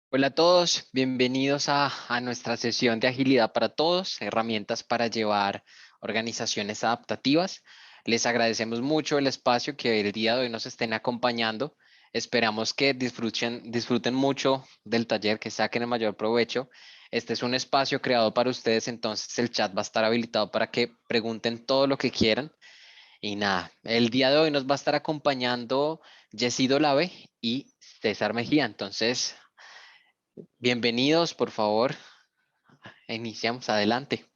Hola a todos, bienvenidos a nuestra sesión de agilidad para todos, herramientas para llevar organizaciones adaptativas. Les agradecemos mucho el espacio que el día de hoy nos estén acompañando. Esperamos que disfruten mucho del taller, que saquen el mayor provecho. Este es un espacio creado para ustedes, entonces el chat va a estar habilitado para que pregunten todo lo que quieran. Y nada, el día de hoy nos va a estar acompañando Jessy Dolave y César Mejía. Entonces, bienvenidos, por favor. Iniciamos adelante.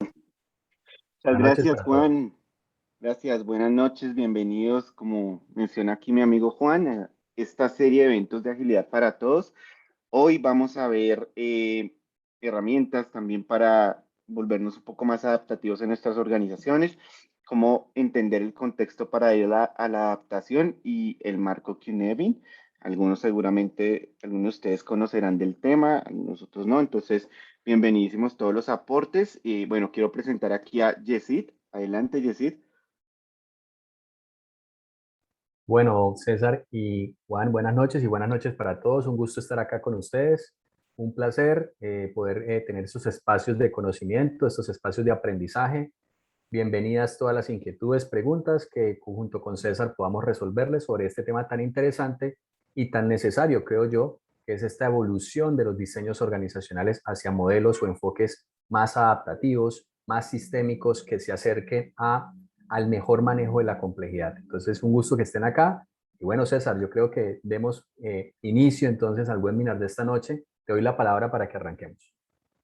Muchas Buenas noches gracias, para todos. Juan. Gracias, buenas noches, bienvenidos. Como menciona aquí mi amigo Juan, a esta serie de eventos de agilidad para todos. Hoy vamos a ver herramientas también para volvernos un poco más adaptativos en nuestras organizaciones, cómo entender el contexto para ir a la adaptación y el marco Q-Nevin. Algunos seguramente, algunos de ustedes conocerán del tema, algunos otros no. Entonces, bienvenidísimos todos los aportes. Y bueno, quiero presentar aquí a Yesid. Adelante, Yesid. Bueno, César y Juan, buenas noches y buenas noches para todos. Un gusto estar acá con ustedes. Un placer poder tener estos espacios de conocimiento, estos espacios de aprendizaje. Bienvenidas todas las inquietudes, preguntas que junto con César podamos resolverles sobre este tema tan interesante y tan necesario, creo yo, que es esta evolución de los diseños organizacionales hacia modelos o enfoques más adaptativos, más sistémicos, que se acerquen al mejor manejo de la complejidad. Entonces, un gusto que estén acá. Y bueno, César, yo creo que demos inicio entonces al webinar de esta noche. Te doy la palabra para que arranquemos.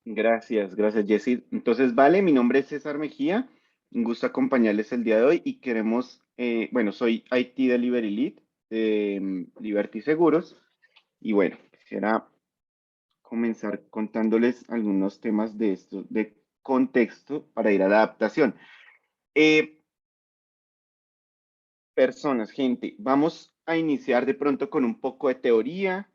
Gracias, gracias, Yesid. Entonces, vale, mi nombre es César Mejía. Un gusto acompañarles el día de hoy y queremos, bueno, soy IT Delivery Lead de Liberty Seguros. Y bueno, quisiera comenzar contándoles algunos temas de esto, de contexto para ir a la adaptación. Eh, Personas, gente, vamos a iniciar de pronto con un poco de teoría.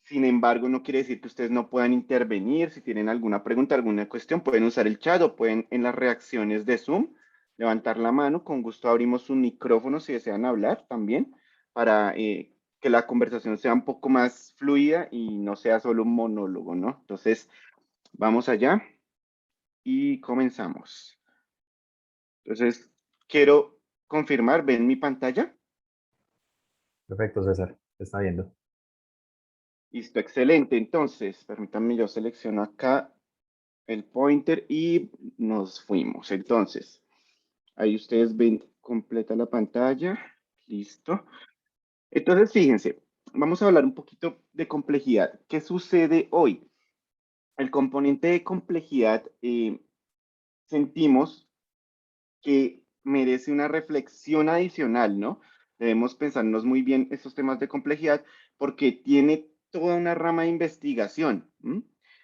Sin embargo, no quiere decir que ustedes no puedan intervenir. Si tienen alguna pregunta, alguna cuestión, pueden usar el chat o pueden en las reacciones de Zoom levantar la mano. Con gusto abrimos un micrófono si desean hablar también para que la conversación sea un poco más fluida y no sea solo un monólogo, ¿no? Entonces, vamos allá y comenzamos. Entonces, quiero confirmar, ¿ven mi pantalla? Perfecto, César. Se está viendo. Listo, excelente. Entonces, permítanme, yo selecciono acá el pointer y nos fuimos. Entonces, ahí ustedes ven completa la pantalla. Listo. Entonces, fíjense, vamos a hablar un poquito de complejidad. ¿Qué sucede hoy? El componente de complejidad sentimos que merece una reflexión adicional, ¿no? Debemos pensarnos muy bien estos temas de complejidad porque tiene toda una rama de investigación, ¿m?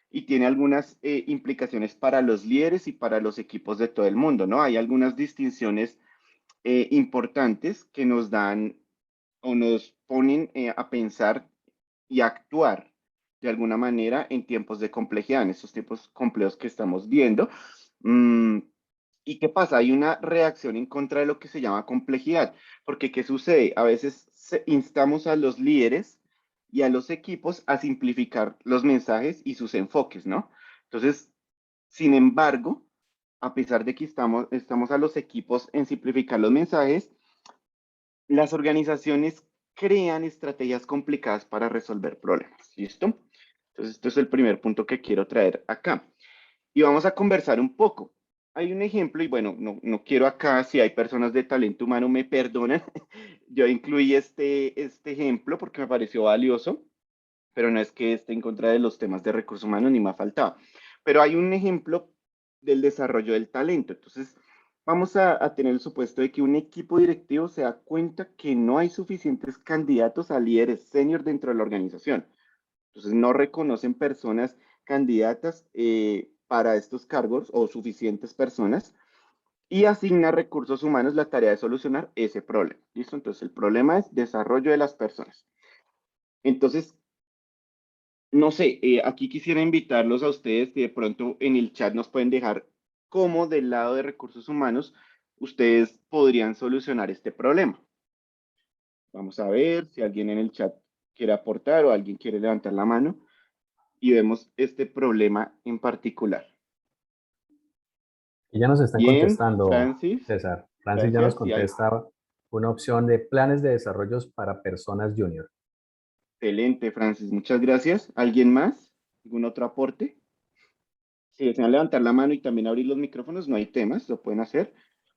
Y tiene algunas implicaciones para los líderes y para los equipos de todo el mundo, ¿no? Hay algunas distinciones importantes que nos dan o nos ponen a pensar y a actuar de alguna manera en tiempos de complejidad, en estos tiempos complejos que estamos viendo. Mm, ¿Y qué pasa? Hay una reacción en contra de lo que se llama complejidad, porque ¿qué sucede? A veces instamos a los líderes y a los equipos a simplificar los mensajes y sus enfoques, ¿no? Entonces, sin embargo, a pesar de que estamos a los equipos en simplificar los mensajes, las organizaciones crean estrategias complicadas para resolver problemas. ¿Listo? Entonces, esto es el primer punto que quiero traer acá. Y vamos a conversar un poco. Hay un ejemplo, y bueno, no quiero acá, si hay personas de talento humano, me perdonan. Yo incluí este ejemplo porque me pareció valioso, pero no es que esté en contra de los temas de recursos humanos, ni me faltaba. Pero hay un ejemplo del desarrollo del talento. Entonces, vamos a tener el supuesto de que un equipo directivo se da cuenta que no hay suficientes candidatos a líderes senior dentro de la organización. Entonces, no reconocen personas candidatas para estos cargos o suficientes personas y asigna a recursos humanos la tarea de solucionar ese problema. ¿Listo? Entonces, el problema es desarrollo de las personas. Entonces, no sé, aquí quisiera invitarlos a ustedes que de pronto en el chat nos pueden dejar cómo del lado de recursos humanos ustedes podrían solucionar este problema. Vamos a ver si alguien en el chat. quiere aportar o alguien quiere levantar la mano y vemos este problema en particular. Y ya nos están Bien, contestando, Francis, César. Francis ya nos gracias. Y hay contesta una opción de planes de desarrollos para personas junior. excelente, Francis, muchas gracias. ¿Alguien más? ¿Algún otro aporte? Si desean levantar la mano y también abrir los micrófonos, no hay temas, lo pueden hacer.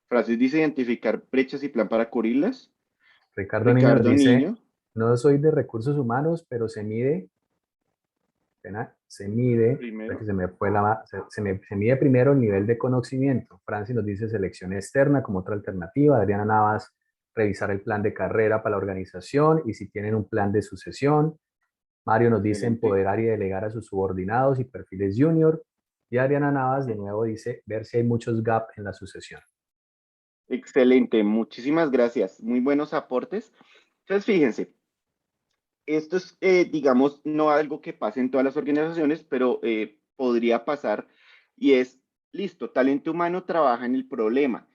Francis dice identificar brechas y plan para cubrirlas. Ricardo Niño nos Ricardo dice, Niño, no soy de recursos humanos, pero se mide, espera que primero. se me fue se mide primero el nivel de conocimiento. Francis nos dice selección externa como otra alternativa. Adriana Navas, revisar el plan de carrera para la organización y si tienen un plan de sucesión. Mario nos dice Excelente. empoderar y delegar a sus subordinados y perfiles junior. Y Adriana Navas de nuevo dice ver si hay muchos gaps en la sucesión. Excelente, muchísimas gracias. Muy buenos aportes. Entonces, fíjense, esto es, digamos, no algo que pase en todas las organizaciones, pero podría pasar y es, listo, talento humano trabaja en el problema.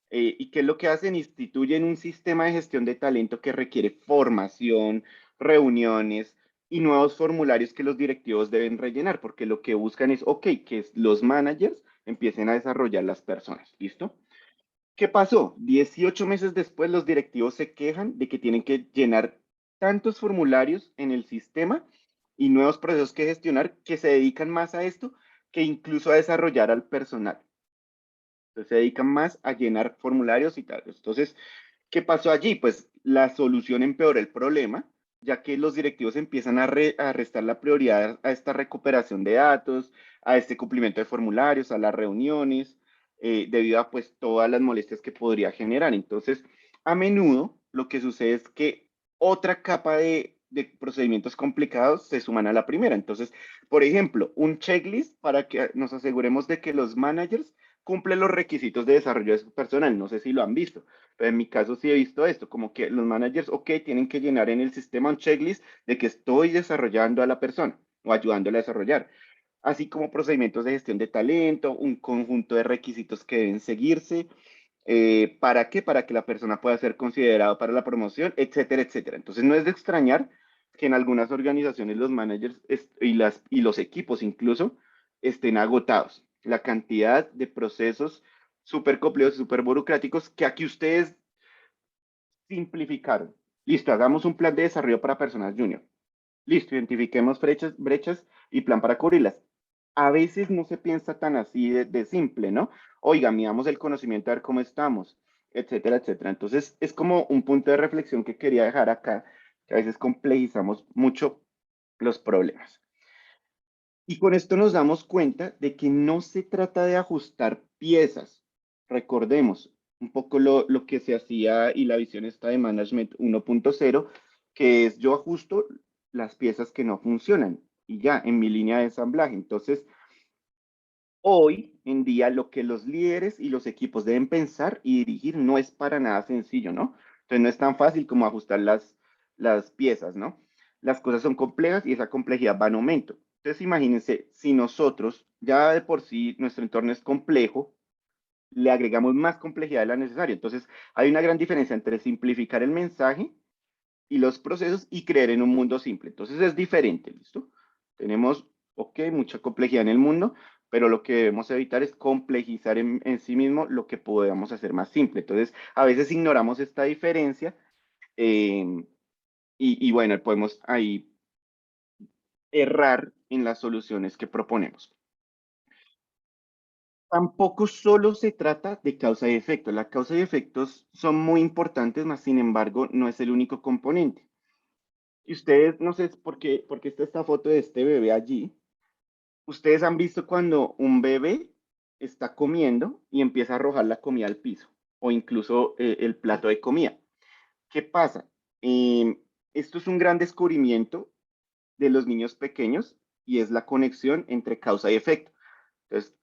¿Y qué es lo que hacen? Instituyen un sistema de gestión de talento que requiere formación, reuniones y nuevos formularios que los directivos deben rellenar, porque lo que buscan es, ok, que los managers empiecen a desarrollar las personas. ¿Listo? ¿Qué pasó? 18 meses después, los directivos se quejan de que tienen que llenar tantos formularios en el sistema y nuevos procesos que gestionar que se dedican más a esto que incluso a desarrollar al personal. Entonces se dedican más a llenar formularios y tal. Entonces, ¿qué pasó allí? Pues la solución empeora el problema, ya que los directivos empiezan a restar la prioridad a esta recuperación de datos, a este cumplimiento de formularios, a las reuniones, debido a pues todas las molestias que podría generar. Entonces, a menudo lo que sucede es que otra capa de procedimientos complicados se suman a la primera. Entonces, por ejemplo, un checklist para que nos aseguremos de que los managers cumplen los requisitos de desarrollo de su personal. No sé si lo han visto. Pero en mi caso sí he visto esto, como que los managers, ok, tienen que llenar en el sistema un checklist de que estoy desarrollando a la persona o ayudándola a desarrollar, así como procedimientos de gestión de talento, un conjunto de requisitos que deben seguirse. ¿Para qué? Para que la persona pueda ser considerada para la promoción, etcétera, etcétera. Entonces no es de extrañar que en algunas organizaciones los managers y los equipos incluso estén agotados. La cantidad de procesos súper complejos, súper burocráticos que aquí ustedes simplificaron. Listo, hagamos un plan de desarrollo para personas junior. Listo, identifiquemos brechas y plan para cubrirlas. A veces no se piensa tan así de simple, ¿no? Oiga, midamos el conocimiento a ver cómo estamos, etcétera, etcétera. Entonces, es como un punto de reflexión que quería dejar acá, que a veces complejizamos mucho los problemas. Y con esto nos damos cuenta de que no se trata de ajustar piezas. Recordemos un poco lo que se hacía y la visión está de Management 1.0, que es yo ajusto las piezas que no funcionan y ya en mi línea de ensamblaje. Entonces, hoy en día lo que los líderes y los equipos deben pensar y dirigir no es para nada sencillo, ¿no? Entonces no es tan fácil como ajustar las piezas, ¿no? Las cosas son complejas y esa complejidad va en aumento. Entonces imagínense, si nosotros ya de por sí nuestro entorno es complejo, le agregamos más complejidad de la necesaria. Entonces hay una gran diferencia entre simplificar el mensaje y los procesos y creer en un mundo simple. Entonces es diferente, ¿listo? Tenemos, ok, mucha complejidad en el mundo, pero lo que debemos evitar es complejizar en sí mismo lo que podamos hacer más simple. Entonces, a veces ignoramos esta diferencia eh, y bueno, podemos ahí errar en las soluciones que proponemos. Tampoco solo se trata de causa y efecto. La causa y efectos son muy importantes, mas sin embargo, no es el único componente. Y ustedes, no sé por qué está esta foto de este bebé allí. Ustedes han visto cuando un bebé está comiendo y empieza a arrojar la comida al piso o incluso el plato de comida. ¿Qué pasa? Esto es un gran descubrimiento de los niños pequeños y es la conexión entre causa y efecto. Entonces,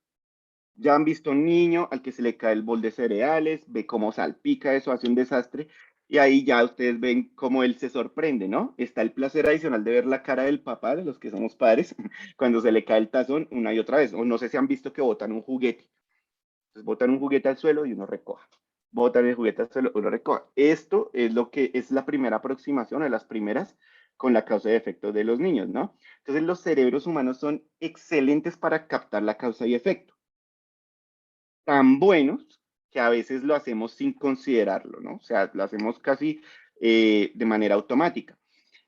ya han visto un niño al que se le cae el bol de cereales, ve cómo salpica eso, hace un desastre, y ahí ya ustedes ven cómo él se sorprende, ¿no? Está el placer adicional de ver la cara del papá, de los que somos padres, cuando se le cae el tazón una y otra vez. O no sé si han visto que botan un juguete. Entonces botan un juguete al suelo y uno recoja. Botan el juguete al suelo y uno recoja. Esto es lo que es la primera aproximación, de las primeras, con la causa y efecto de los niños, ¿no? Entonces los cerebros humanos son excelentes para captar la causa y efecto. Tan buenos que a veces lo hacemos sin considerarlo, ¿no? O sea, lo hacemos casi de manera automática.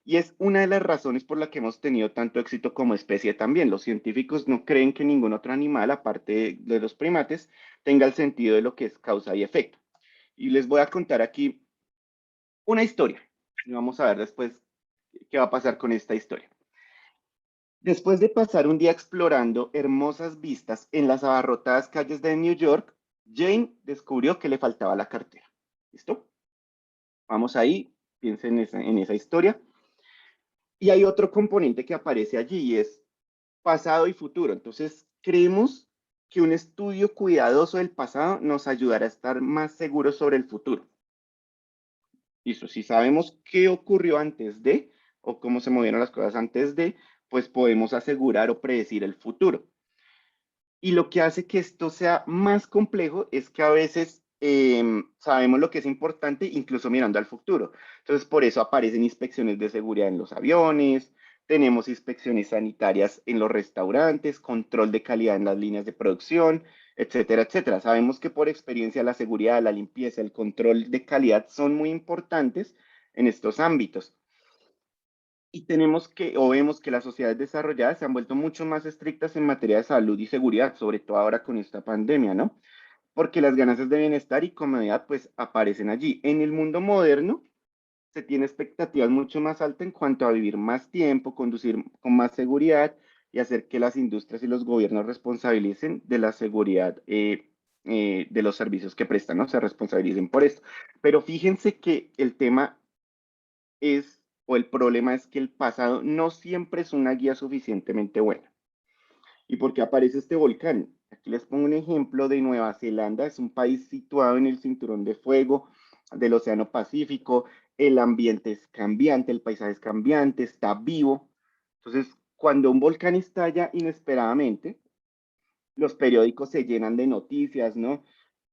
Y es una de las razones por la que hemos tenido tanto éxito como especie también. Los científicos no creen que ningún otro animal, aparte de los primates, tenga el sentido de lo que es causa y efecto. Y les voy a contar aquí una historia. Y vamos a ver después qué va a pasar con esta historia. Después de pasar un día explorando hermosas vistas en las abarrotadas calles de New York, Jane descubrió que le faltaba la cartera. ¿Listo? Vamos ahí, piensen en esa historia. Y hay otro componente que aparece allí y es pasado y futuro. Entonces, creemos que un estudio cuidadoso del pasado nos ayudará a estar más seguros sobre el futuro. Listo, si sabemos qué ocurrió antes de o cómo se movieron las cosas antes de, pues podemos asegurar o predecir el futuro. Y lo que hace que esto sea más complejo es que a veces sabemos lo que es importante, incluso mirando al futuro. Entonces, por eso aparecen inspecciones de seguridad en los aviones, tenemos inspecciones sanitarias en los restaurantes, control de calidad en las líneas de producción, etcétera, etcétera. Sabemos que por experiencia la seguridad, la limpieza, el control de calidad son muy importantes en estos ámbitos. Y tenemos que, o vemos que las sociedades desarrolladas se han vuelto mucho más estrictas en materia de salud y seguridad, sobre todo ahora con esta pandemia, ¿no? Porque las ganancias de bienestar y comodidad pues aparecen allí. En el mundo moderno se tiene expectativas mucho más altas en cuanto a vivir más tiempo, conducir con más seguridad y hacer que las industrias y los gobiernos responsabilicen de la seguridad de los servicios que prestan, ¿no? Se responsabilicen por esto. Pero fíjense que el tema es, o el problema es que el pasado no siempre es una guía suficientemente buena. ¿Y por qué aparece este volcán? Aquí les pongo un ejemplo de Nueva Zelanda. Es un país situado en el cinturón de fuego del Océano Pacífico. El ambiente es cambiante, el paisaje es cambiante, está vivo. Entonces, cuando un volcán estalla inesperadamente, los periódicos se llenan de noticias, ¿no?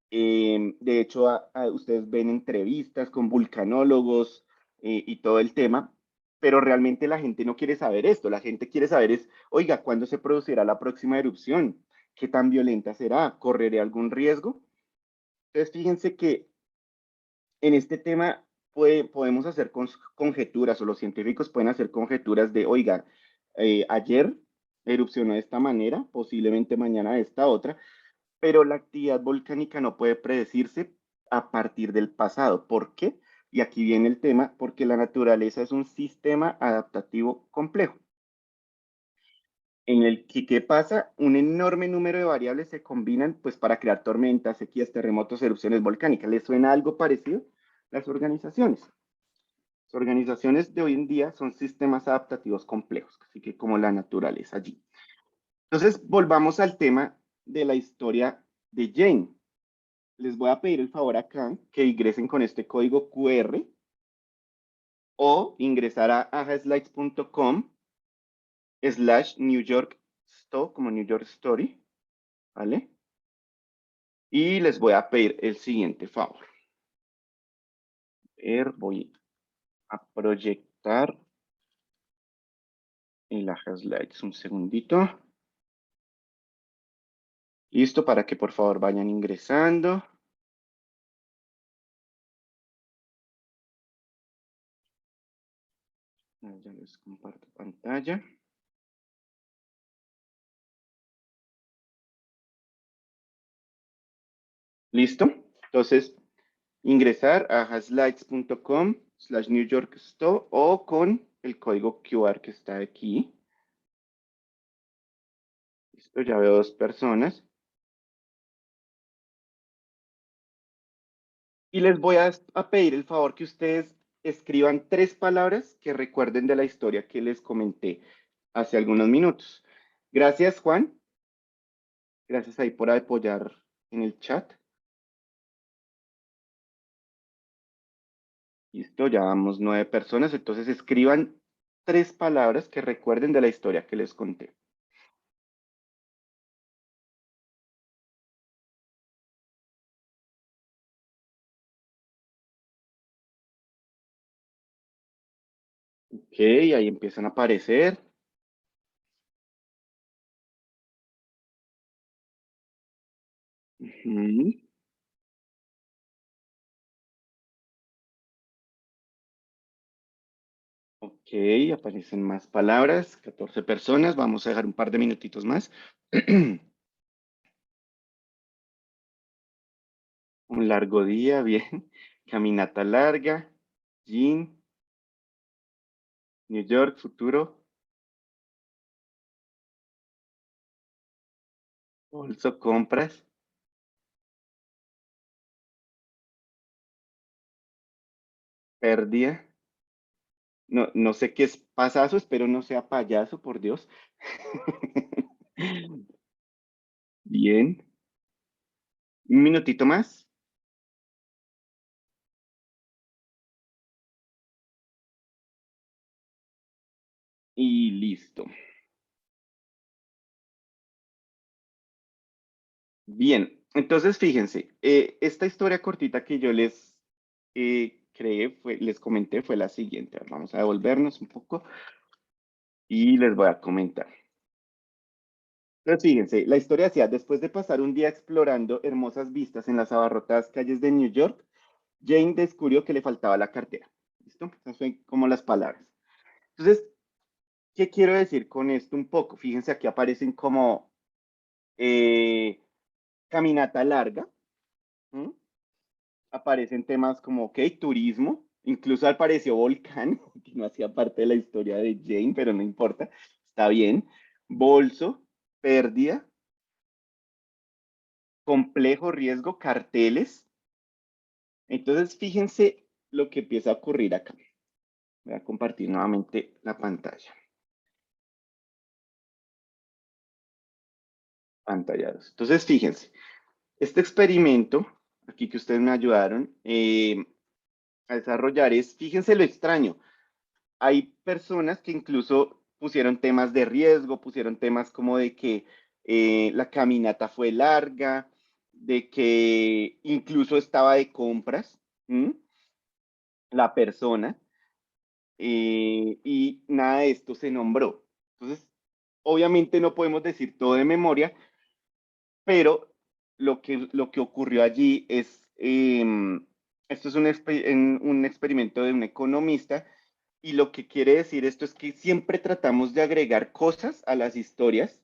De hecho, ustedes ven entrevistas con vulcanólogos y todo el tema, pero realmente la gente no quiere saber esto. La gente quiere saber es, oiga, ¿cuándo se producirá la próxima erupción? ¿Qué tan violenta será? ¿Correré algún riesgo? Entonces, fíjense que en este tema podemos hacer conjeturas o los científicos pueden hacer conjeturas de, oiga, ayer erupcionó de esta manera, posiblemente mañana de esta otra, pero la actividad volcánica no puede predecirse a partir del pasado. ¿Por qué? Y aquí viene el tema, porque la naturaleza es un sistema adaptativo complejo, en el que, ¿qué pasa? Un enorme número de variables se combinan pues, para crear tormentas, sequías, terremotos, erupciones volcánicas. ¿Les suena algo parecido? Las organizaciones. Las organizaciones de hoy en día son sistemas adaptativos complejos, así que como la naturaleza allí. Entonces, volvamos al tema de la historia de Jane. Les voy a pedir el favor acá que ingresen con este código QR o ingresar a ajaslides.com / New York Story, como New York Story, ¿vale? Y les voy a pedir el siguiente favor. Voy a proyectar el Ajaslides un segundito. Listo, para que por favor vayan ingresando. Ya les comparto pantalla. ¿Listo? Entonces, ingresar a haslides.com / New York Store o con el código QR que está aquí. Listo, ya veo dos personas. Y les voy a pedir el favor que ustedes escriban 3 palabras que recuerden de la historia que les comenté hace algunos minutos. Gracias, Juan. Gracias ahí por apoyar en el chat. Listo, ya vamos 9 personas. Entonces escriban 3 palabras que recuerden de la historia que les conté. Ok. ahí empiezan a aparecer. Ujú. Ok, aparecen más palabras, 14 personas. Vamos a dejar un par de minutitos más. Un largo día, bien. Caminata larga. Jean, New York, futuro. Bolso, compras. Pérdida. No, no sé qué es pasazo, espero no sea payaso, por Dios. Bien. Un minutito más y listo. Bien, entonces fíjense, esta historia cortita que yo les creé, les comenté, fue la siguiente. Vamos a devolvernos un poco y les voy a comentar. Entonces fíjense, la historia decía, después de pasar un día explorando hermosas vistas en las abarrotadas calles de New York, Jane descubrió que le faltaba la cartera. ¿Listo? Esas son como las palabras. Entonces, ¿qué quiero decir con esto un poco? Fíjense, aquí aparecen como eh, caminata larga. ¿Mm? Aparecen temas como, ok, turismo, incluso apareció Volcán, que no hacía parte de la historia de Jane, pero no importa, está bien. Bolso, pérdida, complejo, riesgo, carteles. Entonces, fíjense lo que empieza a ocurrir acá. Voy a compartir nuevamente la pantalla. Pantallados. Entonces, fíjense, este experimento, aquí que ustedes me ayudaron a desarrollar es, fíjense lo extraño. Hay personas que incluso pusieron temas de riesgo, pusieron temas como de que la caminata fue larga, de que incluso estaba de compras, ¿m? La persona, y nada de esto se nombró. Entonces, obviamente no podemos decir todo de memoria, pero lo que ocurrió allí es, esto es un experimento de un economista y lo que quiere decir esto es que siempre tratamos de agregar cosas a las historias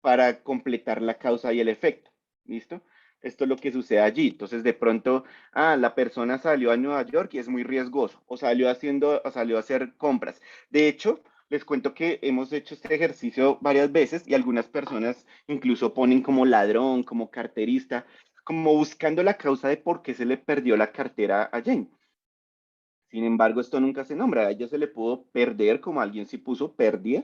para completar la causa y el efecto. ¿Listo? Esto es lo que sucede allí. Entonces, de pronto, la persona salió a Nueva York y es muy riesgoso, o salió a hacer compras. De hecho, les cuento que hemos hecho este ejercicio varias veces y algunas personas incluso ponen como ladrón, como carterista, como buscando la causa de por qué se le perdió la cartera a Jane. Sin embargo, esto nunca se nombra. A ella se le pudo perder, como alguien sí puso pérdida.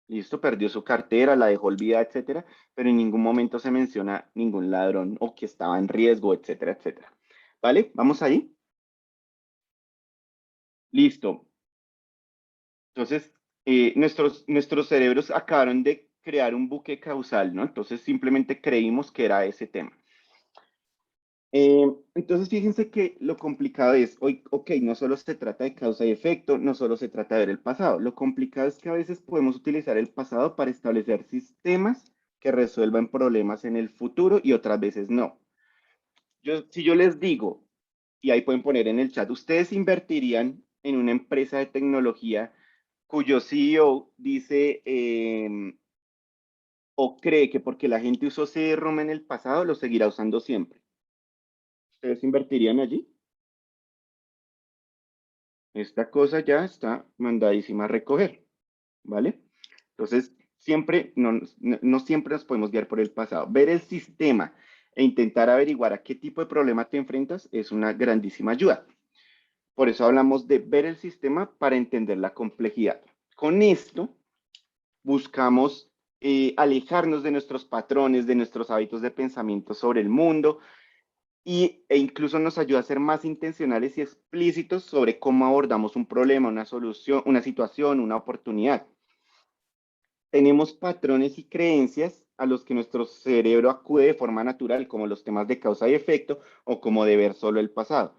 Listo, perdió su cartera, la dejó olvidada, etcétera, pero en ningún momento se menciona ningún ladrón o que estaba en riesgo, etcétera, etcétera. ¿Vale? ¿Vamos ahí? Listo. Entonces, nuestros cerebros acabaron de crear un buque causal, ¿no? Entonces, simplemente creímos que era ese tema. Entonces, fíjense que lo complicado es, hoy, ok, no solo se trata de causa y efecto, no solo se trata de ver el pasado, lo complicado es que a veces podemos utilizar el pasado para establecer sistemas que resuelvan problemas en el futuro y otras veces no. Si yo les digo, y ahí pueden poner en el chat, ¿ustedes invertirían en una empresa de tecnología cuyo CEO dice o cree que porque la gente usó CD-ROM en el pasado, lo seguirá usando siempre? ¿Ustedes invertirían allí? Esta cosa ya está mandadísima a recoger, ¿vale? Entonces, siempre, no siempre nos podemos guiar por el pasado. Ver el sistema e intentar averiguar a qué tipo de problema te enfrentas es una grandísima ayuda. Por eso hablamos de ver el sistema para entender la complejidad. Con esto, buscamos alejarnos de nuestros patrones, de nuestros hábitos de pensamiento sobre el mundo, e incluso nos ayuda a ser más intencionales y explícitos sobre cómo abordamos un problema, una solución, una situación, una oportunidad. Tenemos patrones y creencias a los que nuestro cerebro acude de forma natural, como los temas de causa y efecto o como de ver solo el pasado.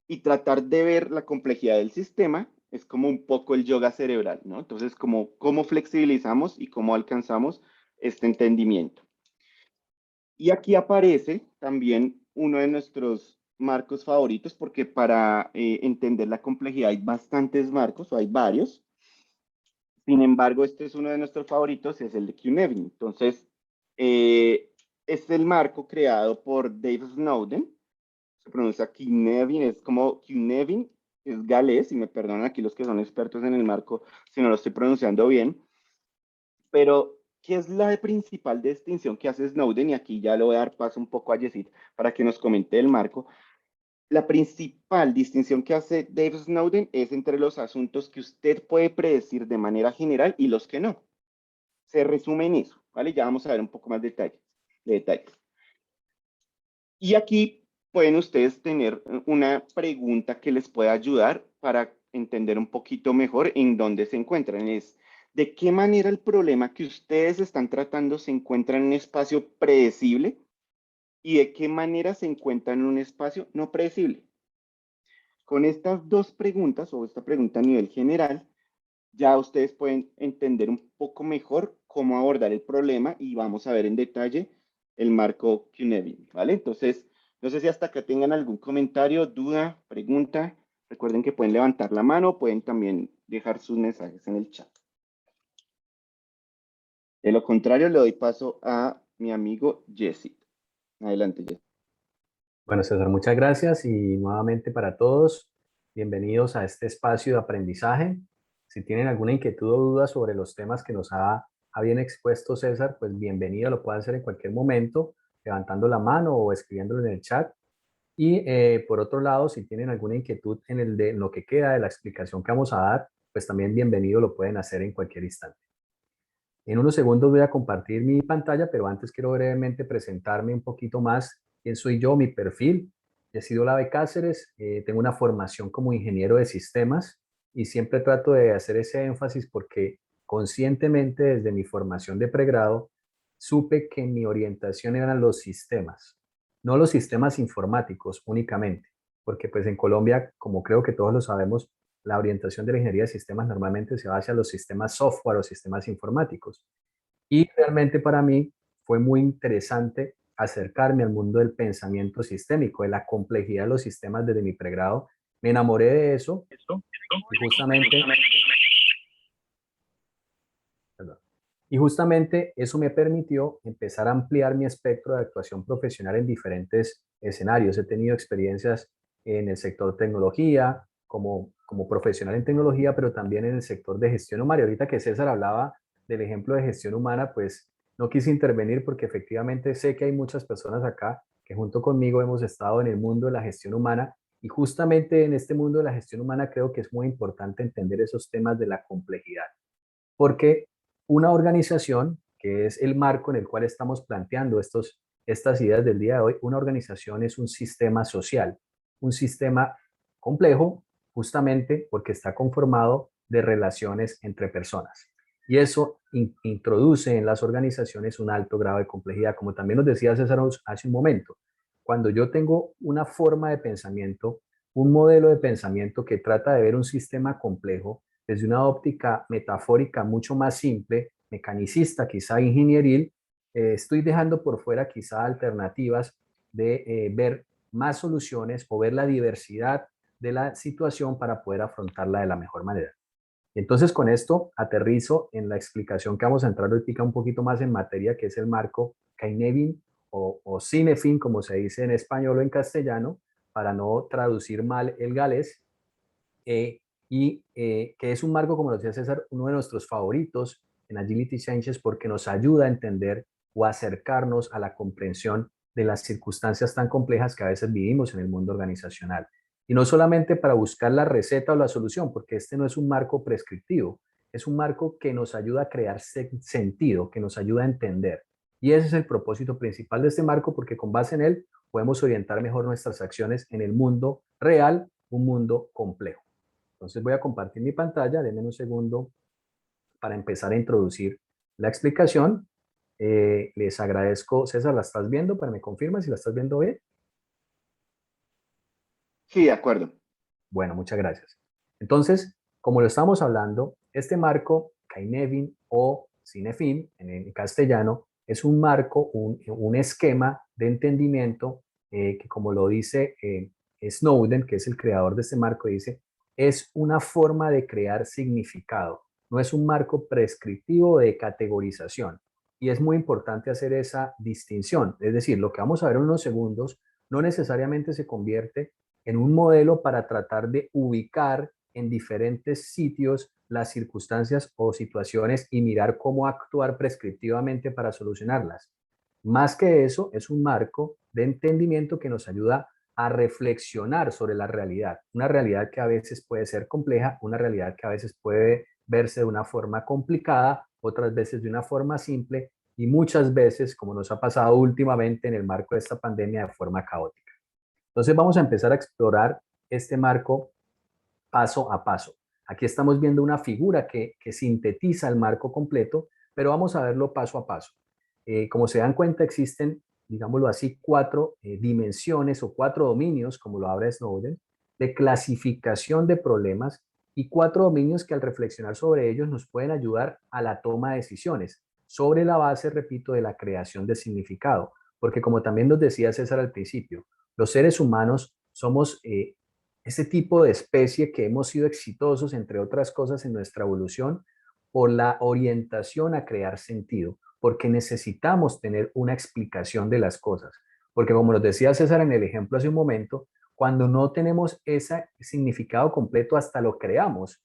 Y tratar de ver la complejidad del sistema es como un poco el yoga cerebral, ¿no? Entonces, como cómo flexibilizamos y cómo alcanzamos este entendimiento. Y aquí aparece también uno de nuestros marcos favoritos, porque para entender la complejidad hay bastantes marcos, o hay varios. Sin embargo, este es uno de nuestros favoritos, es el de Cynefin. Entonces, es el marco creado por Dave Snowden. Se pronuncia Cynefin, es como Cynefin, es galés, y me perdonan aquí los que son expertos en el marco si no lo estoy pronunciando bien. Pero, ¿qué es la principal distinción que hace Snowden? Y aquí ya le voy a dar paso un poco a Yesid para que nos comente el marco. La principal distinción que hace Dave Snowden es entre los asuntos que usted puede predecir de manera general y los que no. Se resume en eso, ¿vale? Ya vamos a ver un poco más de detalles. Y aquí pueden ustedes tener una pregunta que les pueda ayudar para entender un poquito mejor en dónde se encuentran. Es, ¿de qué manera el problema que ustedes están tratando se encuentra en un espacio predecible y de qué manera se encuentra en un espacio no predecible? Con estas dos preguntas, o esta pregunta a nivel general, ya ustedes pueden entender un poco mejor cómo abordar el problema y vamos a ver en detalle el marco Cynefin, ¿vale? Entonces, no sé si hasta acá tengan algún comentario, duda, pregunta. Recuerden que pueden levantar la mano, pueden también dejar sus mensajes en el chat. De lo contrario, le doy paso a mi amigo Jesse. Adelante, Jesse. Bueno, César, muchas gracias y nuevamente para todos, bienvenidos a este espacio de aprendizaje. Si tienen alguna inquietud o duda sobre los temas que nos ha bien expuesto César, pues bienvenido, lo pueden hacer en cualquier momento, levantando la mano o escribiéndolo en el chat. Y por otro lado, si tienen alguna inquietud en lo que queda de la explicación que vamos a dar, pues también bienvenido, lo pueden hacer en cualquier instante. En unos segundos voy a compartir mi pantalla, pero antes quiero brevemente presentarme un poquito más quién soy yo, mi perfil. He sido Olave Cáceres, tengo una formación como ingeniero de sistemas y siempre trato de hacer ese énfasis porque conscientemente desde mi formación de pregrado supe que mi orientación eran los sistemas, no los sistemas informáticos únicamente, porque pues en Colombia, como creo que todos lo sabemos, la orientación de la ingeniería de sistemas normalmente se va hacia los sistemas software o sistemas informáticos. Y realmente para mí fue muy interesante acercarme al mundo del pensamiento sistémico, de la complejidad de los sistemas desde mi pregrado. Me enamoré de eso y justamente, perdón, y justamente eso me permitió empezar a ampliar mi espectro de actuación profesional en diferentes escenarios. He tenido experiencias en el sector tecnología, como profesional en tecnología, pero también en el sector de gestión humana. Y ahorita que César hablaba del ejemplo de gestión humana, pues no quise intervenir porque efectivamente sé que hay muchas personas acá que junto conmigo hemos estado en el mundo de la gestión humana y justamente en este mundo de la gestión humana creo que es muy importante entender esos temas de la complejidad, porque una organización, que es el marco en el cual estamos planteando estas ideas del día de hoy, una organización es un sistema social, un sistema complejo, justamente porque está conformado de relaciones entre personas. Y eso introduce en las organizaciones un alto grado de complejidad, como también nos decía César hace un momento. Cuando yo tengo una forma de pensamiento, un modelo de pensamiento que trata de ver un sistema complejo, desde una óptica metafórica mucho más simple, mecanicista, quizá ingenieril, estoy dejando por fuera quizá alternativas de ver más soluciones o ver la diversidad de la situación para poder afrontarla de la mejor manera. Entonces con esto aterrizo en la explicación que vamos a entrar ahorita un poquito más en materia, que es el marco Cynefin o Cynefin, como se dice en español o en castellano, para no traducir mal el galés, que es un marco, como lo decía César, uno de nuestros favoritos en Agility Sciences porque nos ayuda a entender o acercarnos a la comprensión de las circunstancias tan complejas que a veces vivimos en el mundo organizacional. Y no solamente para buscar la receta o la solución, porque este no es un marco prescriptivo, es un marco que nos ayuda a crear sentido, que nos ayuda a entender. Y ese es el propósito principal de este marco, porque con base en él podemos orientar mejor nuestras acciones en el mundo real, un mundo complejo. Entonces voy a compartir mi pantalla, denme un segundo para empezar a introducir la explicación. Les agradezco, César, ¿la estás viendo? Para me confirma si la estás viendo bien. Sí, de acuerdo. Bueno, muchas gracias. Entonces, Como lo estamos hablando, este marco, Cynefin o Cinefin en castellano, es un marco, un esquema de entendimiento que, como lo dice Snowden, que es el creador de este marco, dice, es una forma de crear significado, no es un marco prescriptivo de categorización. Y es muy importante hacer esa distinción. Es decir, lo que vamos a ver en unos segundos no necesariamente se convierte en un modelo para tratar de ubicar en diferentes sitios las circunstancias o situaciones y mirar cómo actuar prescriptivamente para solucionarlas. Más que eso, es un marco de entendimiento que nos ayuda a reflexionar sobre la realidad. Una realidad que a veces puede ser compleja, una realidad que a veces puede verse de una forma complicada, otras veces de una forma simple y muchas veces, como nos ha pasado últimamente en el marco de esta pandemia, de forma caótica. Entonces vamos a empezar a explorar este marco paso a paso. Aquí estamos viendo una figura que sintetiza el marco completo, pero vamos a verlo paso a paso. Como se dan cuenta, existen, digámoslo así, cuatro dimensiones o cuatro dominios, como lo habla Snowden, de clasificación de problemas y cuatro dominios que al reflexionar sobre ellos nos pueden ayudar a la toma de decisiones, sobre la base, repito, de la creación de significado. Porque como también nos decía César al principio, los seres humanos somos ese tipo de especie que hemos sido exitosos, entre otras cosas, en nuestra evolución por la orientación a crear sentido, porque necesitamos tener una explicación de las cosas. Porque como nos decía César en el ejemplo hace un momento, cuando no tenemos ese significado completo, hasta lo creamos,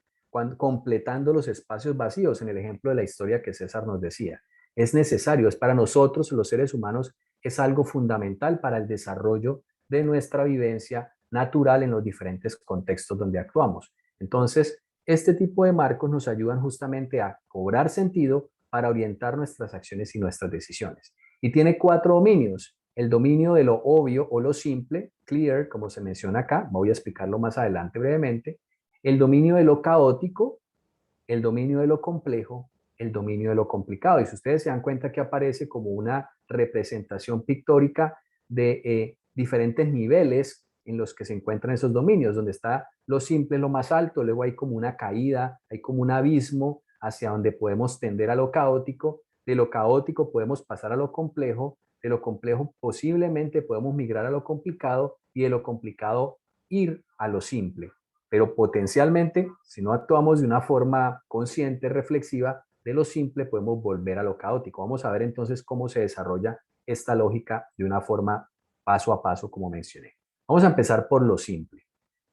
completando los espacios vacíos, en el ejemplo de la historia que César nos decía. Es necesario, es para nosotros, los seres humanos, es algo fundamental para el desarrollo de nuestra vivencia natural en los diferentes contextos donde actuamos. Entonces, este tipo de marcos nos ayudan justamente a cobrar sentido para orientar nuestras acciones y nuestras decisiones. Y tiene cuatro dominios. El dominio de lo obvio o lo simple, clear, como se menciona acá, voy a explicarlo más adelante brevemente. El dominio de lo caótico, el dominio de lo complejo, el dominio de lo complicado. Y si ustedes se dan cuenta que aparece como una representación pictórica de diferentes niveles en los que se encuentran esos dominios, donde está lo simple, lo más alto, luego hay como una caída, hay como un abismo hacia donde podemos tender a lo caótico, de lo caótico podemos pasar a lo complejo, de lo complejo posiblemente podemos migrar a lo complicado y de lo complicado ir a lo simple. Pero potencialmente, si no actuamos de una forma consciente, reflexiva, de lo simple podemos volver a lo caótico. Vamos a ver entonces cómo se desarrolla esta lógica de una forma paso a paso, como mencioné. Vamos a empezar por lo simple.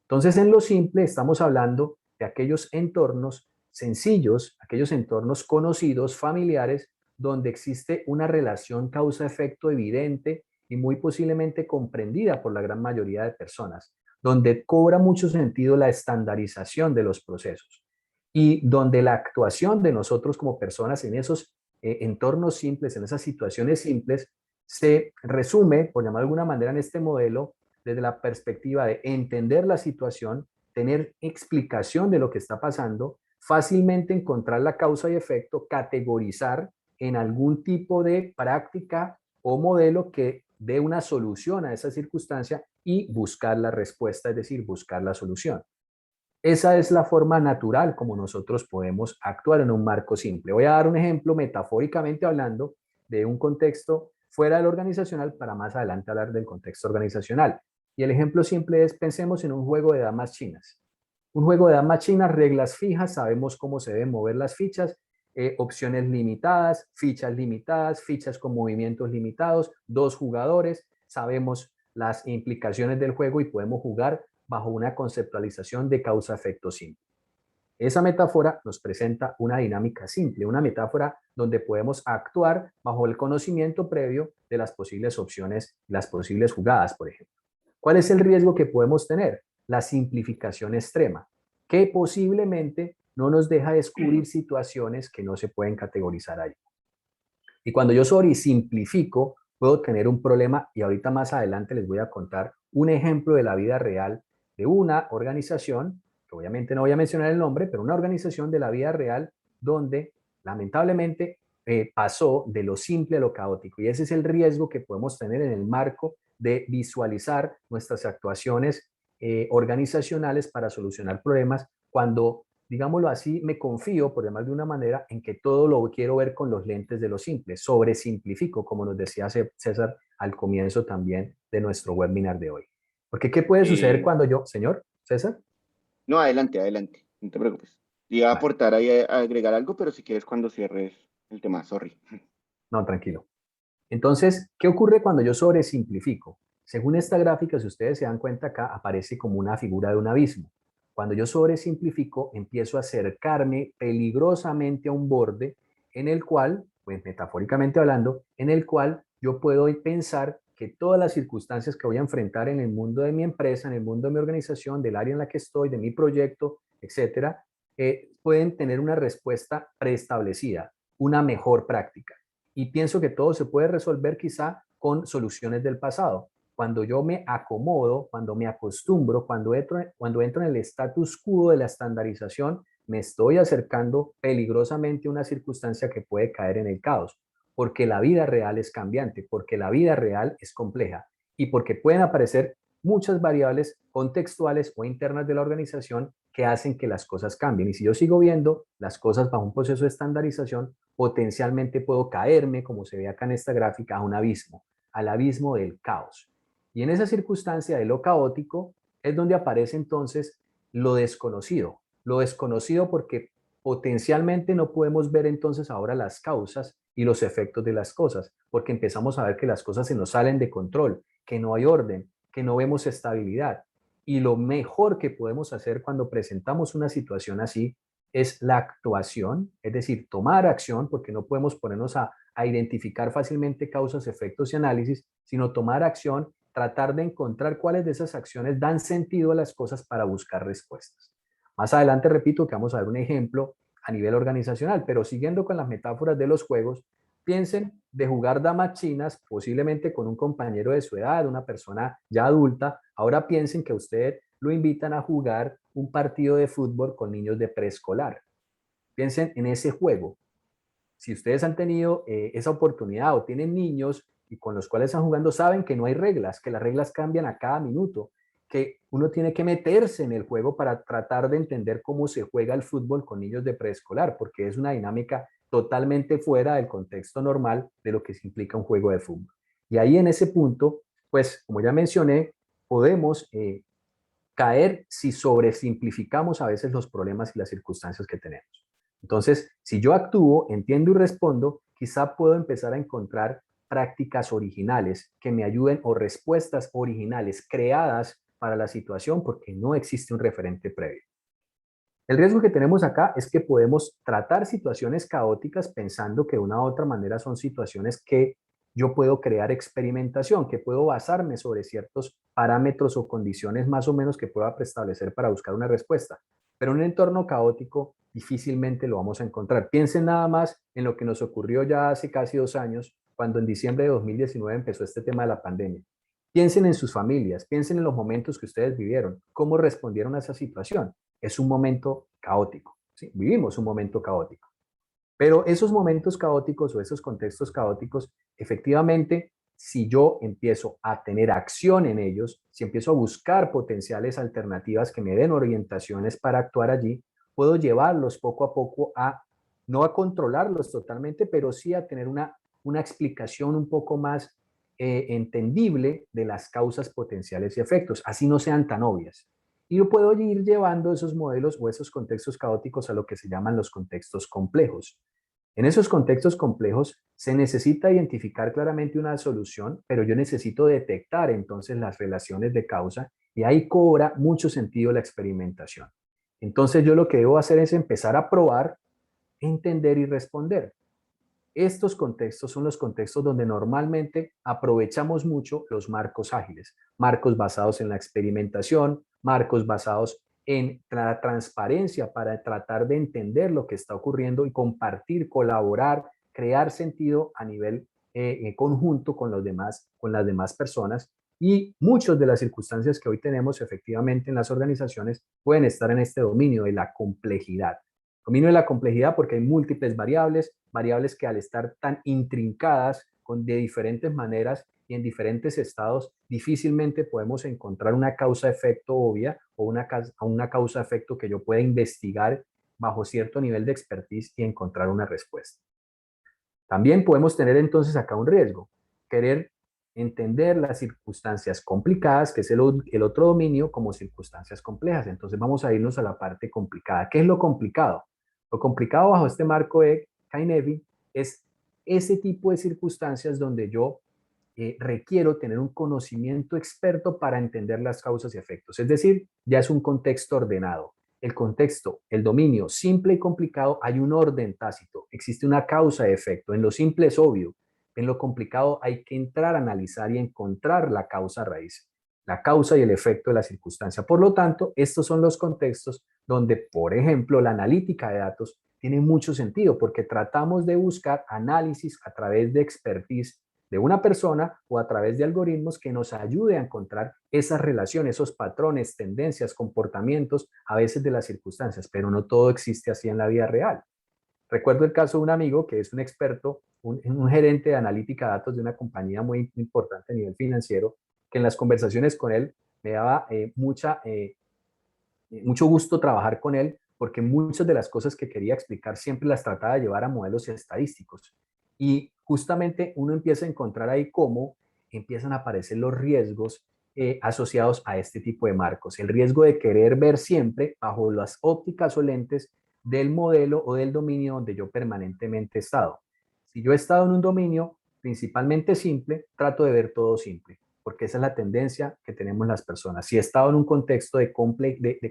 Entonces, en lo simple estamos hablando de aquellos entornos sencillos, aquellos entornos conocidos, familiares, donde existe una relación causa-efecto evidente y muy posiblemente comprendida por la gran mayoría de personas, donde cobra mucho sentido la estandarización de los procesos y donde la actuación de nosotros como personas en esos entornos simples, en esas situaciones simples, se resume, por llamar de alguna manera, en este modelo desde la perspectiva de entender la situación, tener explicación de lo que está pasando, fácilmente encontrar la causa y efecto, categorizar en algún tipo de práctica o modelo que dé una solución a esa circunstancia y buscar la respuesta, es decir, buscar la solución. Esa es la forma natural como nosotros podemos actuar en un marco simple. Voy a dar un ejemplo metafóricamente hablando de un contexto fuera del organizacional para más adelante hablar del contexto organizacional. Y el ejemplo simple es, pensemos en un juego de damas chinas. Un juego de damas chinas, reglas fijas, sabemos cómo se deben mover las fichas, opciones limitadas, fichas con movimientos limitados, 2 jugadores, sabemos las implicaciones del juego y podemos jugar bajo una conceptualización de causa-efecto simple. Esa metáfora nos presenta una dinámica simple, una metáfora donde podemos actuar bajo el conocimiento previo de las posibles opciones, las posibles jugadas, por ejemplo. ¿Cuál es el riesgo que podemos tener? La simplificación extrema, que posiblemente no nos deja descubrir situaciones que no se pueden categorizar ahí. Y cuando yo sobresimplifico, puedo tener un problema y ahorita más adelante les voy a contar un ejemplo de la vida real de una organización, que obviamente no voy a mencionar el nombre, pero una organización de la vida real donde lamentablemente pasó de lo simple a lo caótico. Y ese es el riesgo que podemos tener en el marco de visualizar nuestras actuaciones organizacionales para solucionar problemas cuando digámoslo así, me confío, por demás de una manera, en que todo lo quiero ver con los lentes de lo simple, sobresimplifico, como nos decía César al comienzo también de nuestro webinar de hoy. Porque, ¿qué puede suceder Eh, cuando yo, señor César? no, adelante, adelante, no te preocupes. Iba a Vale, aportar ahí a agregar algo, pero si quieres cuando cierres el tema, sorry. no, tranquilo. Entonces, ¿qué ocurre cuando yo sobresimplifico? Según esta gráfica, si ustedes se dan cuenta acá, aparece como una figura de un abismo. Cuando yo sobresimplifico, empiezo a acercarme peligrosamente a un borde en el cual, pues metafóricamente hablando, en el cual yo puedo pensar que todas las circunstancias que voy a enfrentar en el mundo de mi empresa, en el mundo de mi organización, del área en la que estoy, de mi proyecto, etcétera, pueden tener una respuesta preestablecida, una mejor práctica. Y pienso que todo se puede resolver quizá con soluciones del pasado. Cuando yo me acomodo, cuando me acostumbro, cuando entro en el status quo de la estandarización, me estoy acercando peligrosamente a una circunstancia que puede caer en el caos, porque la vida real es cambiante, porque la vida real es compleja y porque pueden aparecer muchas variables contextuales o internas de la organización que hacen que las cosas cambien. Y si yo sigo viendo las cosas bajo un proceso de estandarización, potencialmente puedo caerme, como se ve acá en esta gráfica, a un abismo, al abismo del caos. Y en esa circunstancia de lo caótico es donde aparece entonces lo desconocido porque potencialmente no podemos ver entonces ahora las causas y los efectos de las cosas, porque empezamos a ver que las cosas se nos salen de control, que no hay orden, que no vemos estabilidad. Y lo mejor que podemos hacer cuando presentamos una situación así es la actuación, es decir, tomar acción, porque no podemos ponernos a identificar fácilmente causas, efectos y análisis, sino tomar acción, tratar de encontrar cuáles de esas acciones dan sentido a las cosas para buscar respuestas. Más adelante, repito, que vamos a ver un ejemplo a nivel organizacional, pero siguiendo con las metáforas de los juegos, piensen de jugar damas chinas, posiblemente con un compañero de su edad, una persona ya adulta. Ahora piensen que usted lo invitan a jugar un partido de fútbol con niños de preescolar. Piensen en ese juego. Si ustedes han tenido esa oportunidad o tienen niños y con los cuales están jugando, saben que no hay reglas, que las reglas cambian a cada minuto, que uno tiene que meterse en el juego para tratar de entender cómo se juega el fútbol con niños de preescolar, porque es una dinámica totalmente fuera del contexto normal de lo que se implica un juego de fútbol. Y ahí en ese punto, pues como ya mencioné, podemos caer si sobresimplificamos a veces los problemas y las circunstancias que tenemos. Entonces, si yo actúo, entiendo y respondo, quizá puedo empezar a encontrar prácticas originales que me ayuden o respuestas originales creadas para la situación porque no existe un referente previo. El riesgo que tenemos acá es que podemos tratar situaciones caóticas pensando que de una u otra manera son situaciones que yo puedo crear experimentación, que puedo basarme sobre ciertos parámetros o condiciones más o menos que pueda preestablecer para buscar una respuesta. Pero en un entorno caótico difícilmente lo vamos a encontrar. Piensen nada más en lo que nos ocurrió ya hace casi 2 años, cuando en diciembre de 2019 empezó este tema de la pandemia. Piensen en sus familias, piensen en los momentos que ustedes vivieron, cómo respondieron a esa situación. Es un momento caótico, ¿sí? Vivimos un momento caótico. Pero esos momentos caóticos o esos contextos caóticos, efectivamente, si yo empiezo a tener acción en ellos, si empiezo a buscar potenciales alternativas que me den orientaciones para actuar allí, puedo llevarlos poco a poco a, no a controlarlos totalmente, pero sí a tener una explicación un poco más entendible de las causas potenciales y efectos, así no sean tan obvias. Y yo puedo ir llevando esos modelos o esos contextos caóticos a lo que se llaman los contextos complejos. En esos contextos complejos se necesita identificar claramente una solución, pero yo necesito detectar entonces las relaciones de causa y ahí cobra mucho sentido la experimentación. Entonces yo lo que debo hacer es empezar a probar, entender y responder. Estos contextos son los contextos donde normalmente aprovechamos mucho los marcos ágiles, marcos basados en la experimentación, marcos basados en la transparencia para tratar de entender lo que está ocurriendo y compartir, colaborar, crear sentido a nivel conjunto con con las demás personas. Y muchas de las circunstancias que hoy tenemos efectivamente en las organizaciones pueden estar en este dominio de la complejidad. Dominio de la complejidad porque hay múltiples variables, variables que al estar tan intrincadas de diferentes maneras y en diferentes estados, difícilmente podemos encontrar una causa-efecto obvia o una causa-efecto que yo pueda investigar bajo cierto nivel de expertise y encontrar una respuesta. También podemos tener entonces acá un riesgo, querer entender las circunstancias complicadas, que es el otro dominio, como circunstancias complejas. Entonces vamos a irnos a la parte complicada. ¿Qué es lo complicado? Lo complicado bajo este marco de Kainevi es ese tipo de circunstancias donde yo requiero tener un conocimiento experto para entender las causas y efectos. Es decir, ya es un contexto ordenado. El contexto, el dominio simple y complicado, hay un orden tácito, existe una causa y efecto. En lo simple es obvio, en lo complicado hay que entrar a analizar y encontrar la causa raíz, la causa y el efecto de la circunstancia. Por lo tanto, estos son los contextos donde, por ejemplo, la analítica de datos tiene mucho sentido porque tratamos de buscar análisis a través de expertise de una persona o a través de algoritmos que nos ayude a encontrar esas relaciones, esos patrones, tendencias, comportamientos, a veces de las circunstancias, pero no todo existe así en la vida real. Recuerdo el caso de un amigo que es un experto, un gerente de analítica de datos de una compañía muy importante a nivel financiero, que en las conversaciones con él me daba mucho gusto trabajar con él porque muchas de las cosas que quería explicar siempre las trataba de llevar a modelos estadísticos. Y justamente uno empieza a encontrar ahí cómo empiezan a aparecer los riesgos asociados a este tipo de marcos. El riesgo de querer ver siempre bajo las ópticas o lentes del modelo o del dominio donde yo permanentemente he estado. Si yo he estado en un dominio principalmente simple, trato de ver todo simple porque esa es la tendencia que tenemos las personas. Si he estado en un contexto de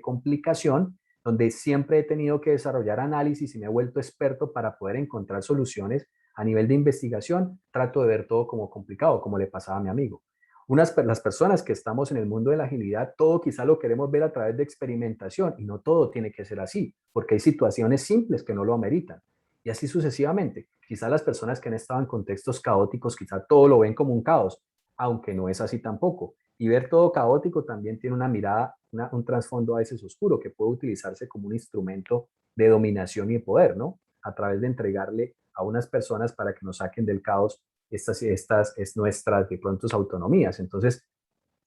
complicación, donde siempre he tenido que desarrollar análisis y me he vuelto experto para poder encontrar soluciones a nivel de investigación, trato de ver todo como complicado, como le pasaba a mi amigo. Las personas que estamos en el mundo de la agilidad, todo quizá lo queremos ver a través de experimentación y no todo tiene que ser así, porque hay situaciones simples que no lo ameritan. Y así sucesivamente. Quizá las personas que han estado en contextos caóticos, quizá todo lo ven como un caos, aunque no es así tampoco. Y ver todo caótico también tiene una mirada, un trasfondo a veces oscuro que puede utilizarse como un instrumento de dominación y poder, ¿no? A través de entregarle a unas personas para que nos saquen del caos es nuestras de pronto autonomías. Entonces,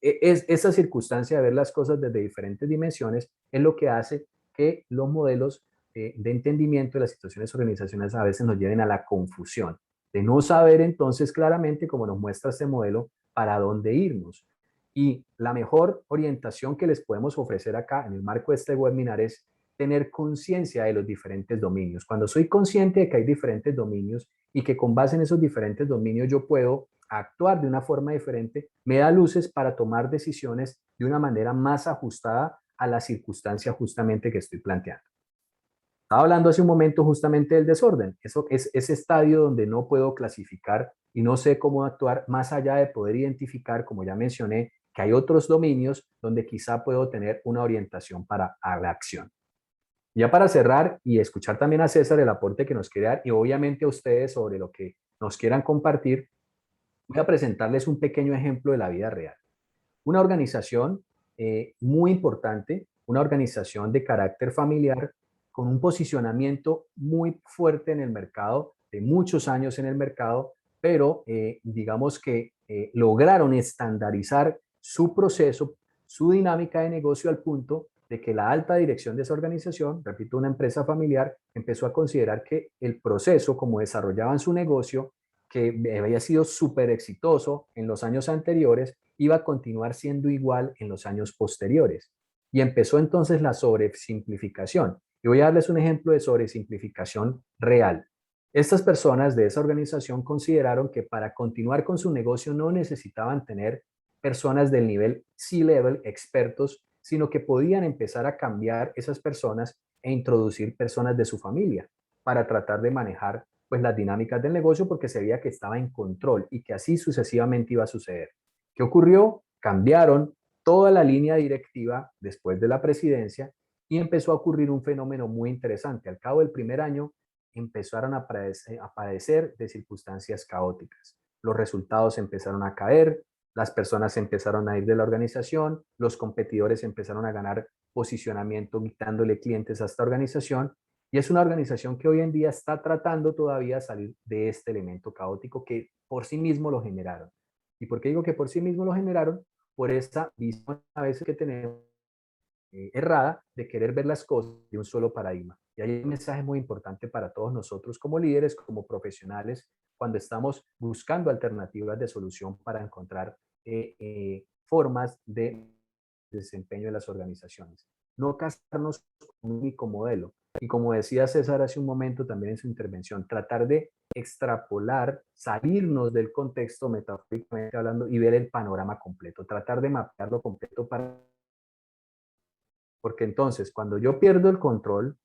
esa circunstancia de ver las cosas desde diferentes dimensiones es lo que hace que los modelos de entendimiento de las situaciones organizacionales a veces nos lleven a la confusión, de no saber entonces claramente, como nos muestra este modelo, para dónde irnos. Y la mejor orientación que les podemos ofrecer acá en el marco de este webinar es tener conciencia de los diferentes dominios. Cuando soy consciente de que hay diferentes dominios y que con base en esos diferentes dominios yo puedo actuar de una forma diferente, me da luces para tomar decisiones de una manera más ajustada a la circunstancia justamente que estoy planteando. Estaba hablando hace un momento justamente del desorden. Eso es ese estadio donde no puedo clasificar y no sé cómo actuar más allá de poder identificar, como ya mencioné, que hay otros dominios donde quizá puedo tener una orientación para la acción. Ya para cerrar y escuchar también a César el aporte que nos quiere dar y obviamente a ustedes sobre lo que nos quieran compartir, voy a presentarles un pequeño ejemplo de la vida real. Una organización muy importante, una organización de carácter familiar, con un posicionamiento muy fuerte en el mercado, de muchos años en el mercado, pero digamos que lograron estandarizar su proceso, su dinámica de negocio al punto de que la alta dirección de esa organización, repito, una empresa familiar, empezó a considerar que el proceso, como desarrollaban su negocio, que había sido súper exitoso en los años anteriores, iba a continuar siendo igual en los años posteriores. Y empezó entonces la sobresimplificación. Y voy a darles un ejemplo de sobresimplificación real. Estas personas de esa organización consideraron que para continuar con su negocio no necesitaban tener personas del nivel C-level, expertos, sino que podían empezar a cambiar esas personas e introducir personas de su familia para tratar de manejar pues las dinámicas del negocio porque se veía que estaba en control y que así sucesivamente iba a suceder. ¿Qué ocurrió? Cambiaron toda la línea directiva después de la presidencia y empezó a ocurrir un fenómeno muy interesante. Al cabo del primer año empezaron a padecer de circunstancias caóticas. Los resultados empezaron a caer, las personas empezaron a ir de la organización, los competidores empezaron a ganar posicionamiento quitándole clientes a esta organización y es una organización que hoy en día está tratando todavía de salir de este elemento caótico que por sí mismo lo generaron. ¿Y por qué digo que por sí mismo lo generaron? Por esta visión a veces que tenemos errada de querer ver las cosas de un solo paradigma. Y hay un mensaje muy importante para todos nosotros como líderes, como profesionales, cuando estamos buscando alternativas de solución para encontrar formas de desempeño de las organizaciones. No casarnos con un único modelo. Y como decía César hace un momento también en su intervención, tratar de extrapolar, salirnos del contexto metafóricamente hablando y ver el panorama completo, tratar de mapearlo completo para... Porque entonces, cuando yo pierdo el control,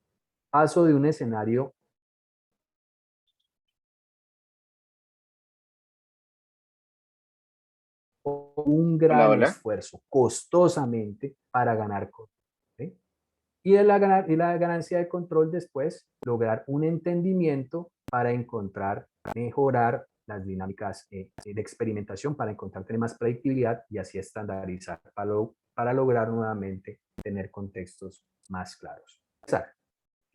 paso de un escenario con un Hola, gran hola. esfuerzo, costosamente, para ganar control. ¿Sí? Y de la ganancia de control después, lograr un entendimiento para encontrar, mejorar las dinámicas de experimentación, para encontrar tener más predictibilidad y así estandarizar para lograr nuevamente tener contextos más claros. César,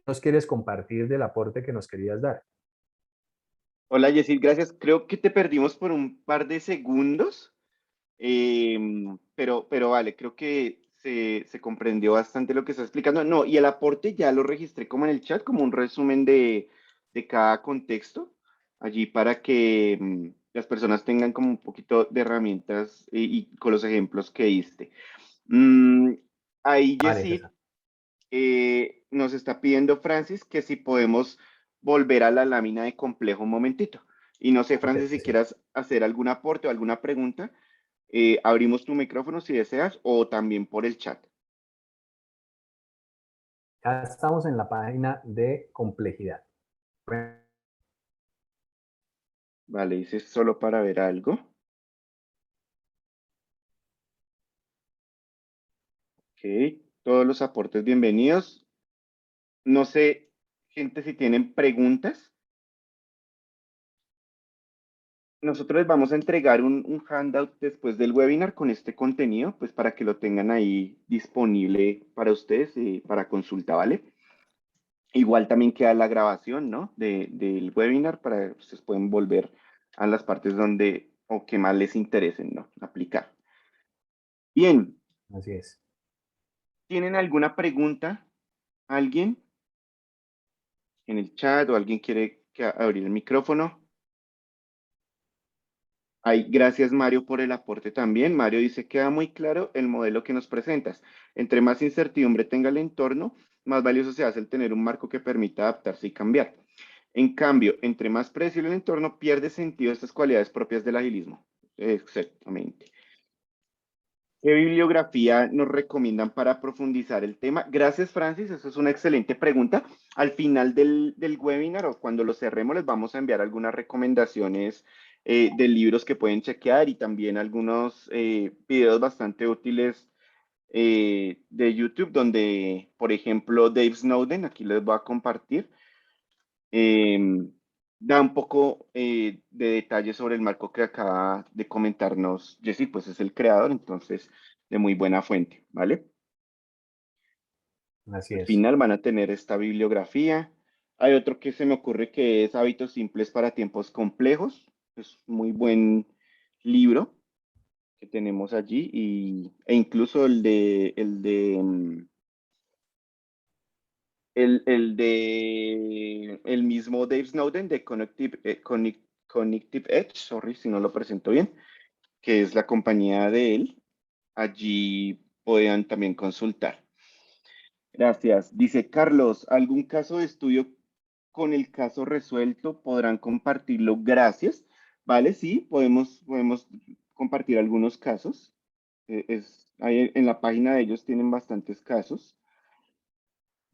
¿nos quieres compartir del aporte que nos querías dar? Hola, Yesid, gracias. Creo que te perdimos por un par de segundos, pero vale, creo que se comprendió bastante lo que estás explicando. No, y el aporte ya lo registré como en el chat, como un resumen de cada contexto, allí para que las personas tengan como un poquito de herramientas y con los ejemplos que diste. Mm, ahí, Vale, Yesid, César. nos está pidiendo Francis que si podemos volver a la lámina de complejo un momentito. Y no sé, Ok, Francis, si sí. quieras hacer algún aporte o alguna pregunta, abrimos tu micrófono si deseas o también por el chat. Ya estamos en la página de complejidad. Vale, dices solo para ver algo. Ok, todos los aportes bienvenidos. No sé, gente, si tienen preguntas. Nosotros les vamos a entregar un handout después del webinar con este contenido, pues para que lo tengan ahí disponible para ustedes para consulta, ¿vale? Igual también queda la grabación, ¿no? Del webinar para que ustedes pueden volver a las partes donde o que más les interesen, ¿no? Aplicar. Bien, Así es. ¿tienen alguna pregunta? ¿Alguien en el chat o alguien quiere abrir el micrófono? Ay, gracias Mario por el aporte también. Mario dice, queda muy claro el modelo que nos presentas. Entre más incertidumbre tenga el entorno, más valioso se hace el tener un marco que permita adaptarse y cambiar. En cambio, entre más predecible el entorno, pierde sentido estas cualidades propias del agilismo. Exactamente. ¿Qué bibliografía nos recomiendan para profundizar el tema? Gracias, Francis. Eso es una excelente pregunta. Al final del webinar o cuando lo cerremos, les vamos a enviar algunas recomendaciones de libros que pueden chequear y también algunos videos bastante útiles de YouTube, donde, por ejemplo, Dave Snowden, aquí les voy a compartir, eh, da un poco de detalles sobre el marco que acaba de comentarnos Jesse, pues es el creador, entonces de muy buena fuente, ¿vale? Así Al es. final van a tener esta bibliografía. Hay otro que se me ocurre que es Hábitos Simples para Tiempos Complejos. Es un muy buen libro que tenemos allí e incluso el mismo Dave Snowden de Connective Edge, sorry si no lo presento bien, que es la compañía de él. Allí puedan también consultar. Gracias. Dice Carlos, ¿algún caso de estudio con el caso resuelto? ¿Podrán compartirlo? Gracias. Vale, sí, podemos compartir algunos casos. Ahí en la página de ellos tienen bastantes casos.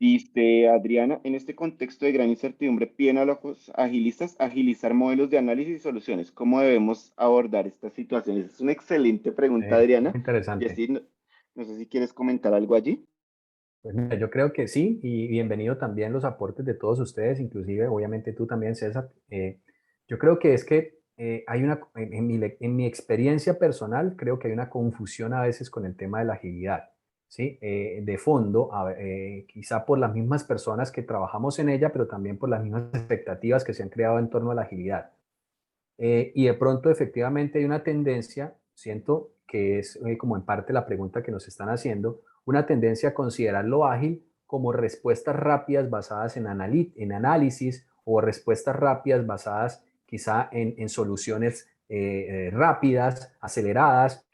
Dice Adriana, en este contexto de gran incertidumbre, piden a los agilistas agilizar modelos de análisis y soluciones. ¿Cómo debemos abordar estas situaciones? Es una excelente pregunta, Muy Adriana. interesante. Jessy, no sé si quieres comentar algo allí. Pues mira, yo creo que sí, y bienvenido también los aportes de todos ustedes, inclusive obviamente tú también, César. Yo creo que es que hay en mi experiencia personal, creo que hay una confusión a veces con el tema de la agilidad, ¿sí? De fondo, quizá por las mismas personas que trabajamos en ella, pero también por las mismas expectativas que se han creado en torno a la agilidad. Y de pronto efectivamente hay una tendencia, siento que es como en parte la pregunta que nos están haciendo, una tendencia a considerar lo ágil como respuestas rápidas basadas en análisis o respuestas rápidas basadas quizá en soluciones rápidas, aceleradas,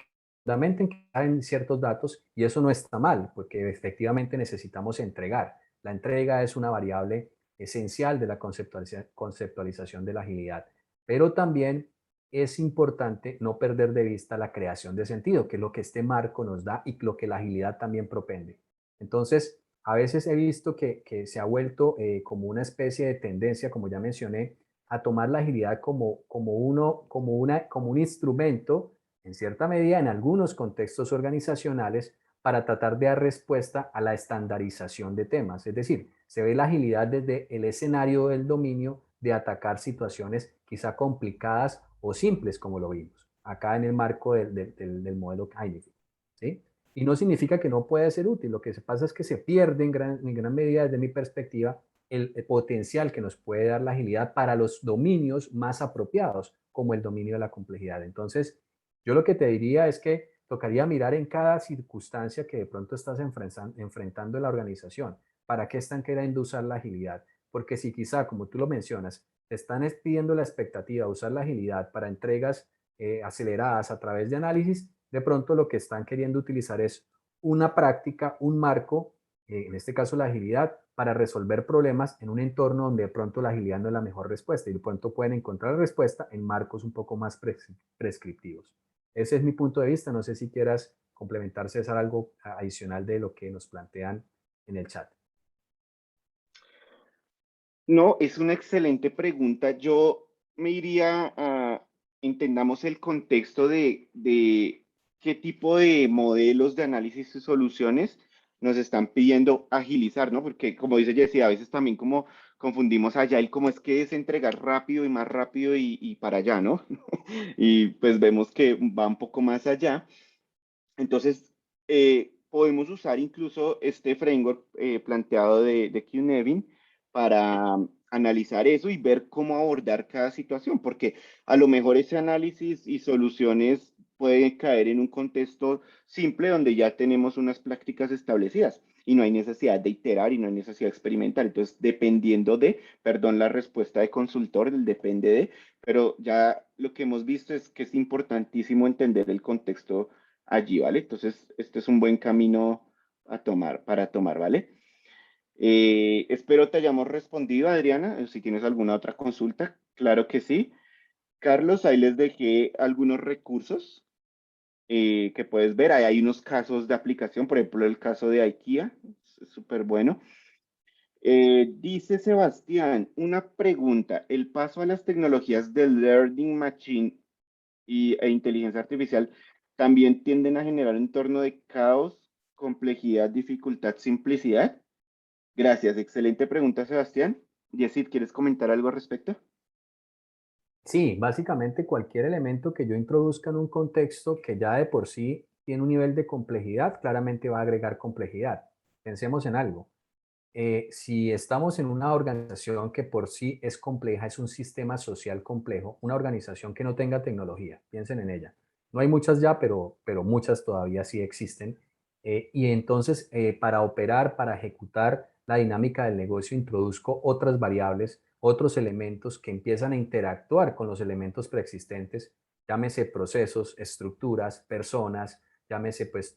fundamenten en ciertos datos, y eso no está mal, porque efectivamente necesitamos entregar. La entrega es una variable esencial de la conceptualización de la agilidad, pero también es importante no perder de vista la creación de sentido, que es lo que este marco nos da y lo que la agilidad también propende. Entonces, a veces he visto que se ha vuelto como una especie de tendencia, como ya mencioné, a tomar la agilidad como un instrumento, en cierta medida, en algunos contextos organizacionales, para tratar de dar respuesta a la estandarización de temas. Es decir, se ve la agilidad desde el escenario del dominio de atacar situaciones quizá complicadas o simples, como lo vimos acá en el marco del modelo Kinetic, ¿sí? Y no significa que no pueda ser útil. Lo que pasa es que se pierde en gran medida, desde mi perspectiva, el potencial que nos puede dar la agilidad para los dominios más apropiados, como el dominio de la complejidad. Entonces, yo lo que te diría es que tocaría mirar en cada circunstancia que de pronto estás enfrentando en la organización. ¿Para qué están queriendo usar la agilidad? Porque si quizá, como tú lo mencionas, te están pidiendo la expectativa de usar la agilidad para entregas aceleradas a través de análisis, de pronto lo que están queriendo utilizar es una práctica, un marco, en este caso la agilidad, para resolver problemas en un entorno donde de pronto la agilidad no es la mejor respuesta y de pronto pueden encontrar la respuesta en marcos un poco más prescriptivos. Ese es mi punto de vista. No sé si quieras complementar, César, algo adicional de lo que nos plantean en el chat. No, es una excelente pregunta. Yo me iría a, entendamos el contexto de qué tipo de modelos de análisis y soluciones nos están pidiendo agilizar, ¿no? Porque como dice Jessy, a veces también como confundimos Agile, como es que es entregar rápido y más rápido y para allá, ¿no? Y pues vemos que va un poco más allá. Entonces, podemos usar incluso este framework planteado de QNevin para analizar eso y ver cómo abordar cada situación, porque a lo mejor ese análisis y soluciones pueden caer en un contexto simple donde ya tenemos unas prácticas establecidas y no hay necesidad de iterar y no hay necesidad de experimentar. Entonces, dependiendo de, perdón, la respuesta de consultor, el depende de, pero ya lo que hemos visto es que es importantísimo entender el contexto allí, ¿vale? Entonces, este es un buen camino a tomar, para tomar, ¿vale? Espero te hayamos respondido, Adriana. Si tienes alguna otra consulta, claro que sí. Carlos, ahí les dejé algunos recursos que puedes ver. Ahí hay unos casos de aplicación, por ejemplo, el caso de IKEA, es súper bueno. Dice Sebastián, una pregunta. ¿El paso a las tecnologías de Learning Machine e inteligencia artificial también tienden a generar un entorno de caos, complejidad, dificultad, simplicidad? Gracias, excelente pregunta, Sebastián. Yesid, ¿quieres comentar algo al respecto? Sí, básicamente cualquier elemento que yo introduzca en un contexto que ya de por sí tiene un nivel de complejidad, claramente va a agregar complejidad. Pensemos en algo. Si estamos en una organización que por sí es compleja, es un sistema social complejo, una organización que no tenga tecnología, piensen en ella. No hay muchas ya, pero muchas todavía sí existen. Y entonces, para operar, para ejecutar la dinámica del negocio, introduzco otras variables, otros elementos que empiezan a interactuar con los elementos preexistentes, llámese procesos, estructuras, personas, llámese pues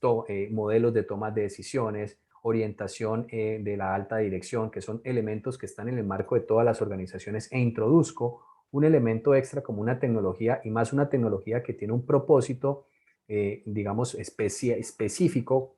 modelos de toma de decisiones, orientación de la alta dirección, que son elementos que están en el marco de todas las organizaciones, e introduzco un elemento extra como una tecnología, y más una tecnología que tiene un propósito, digamos, específico,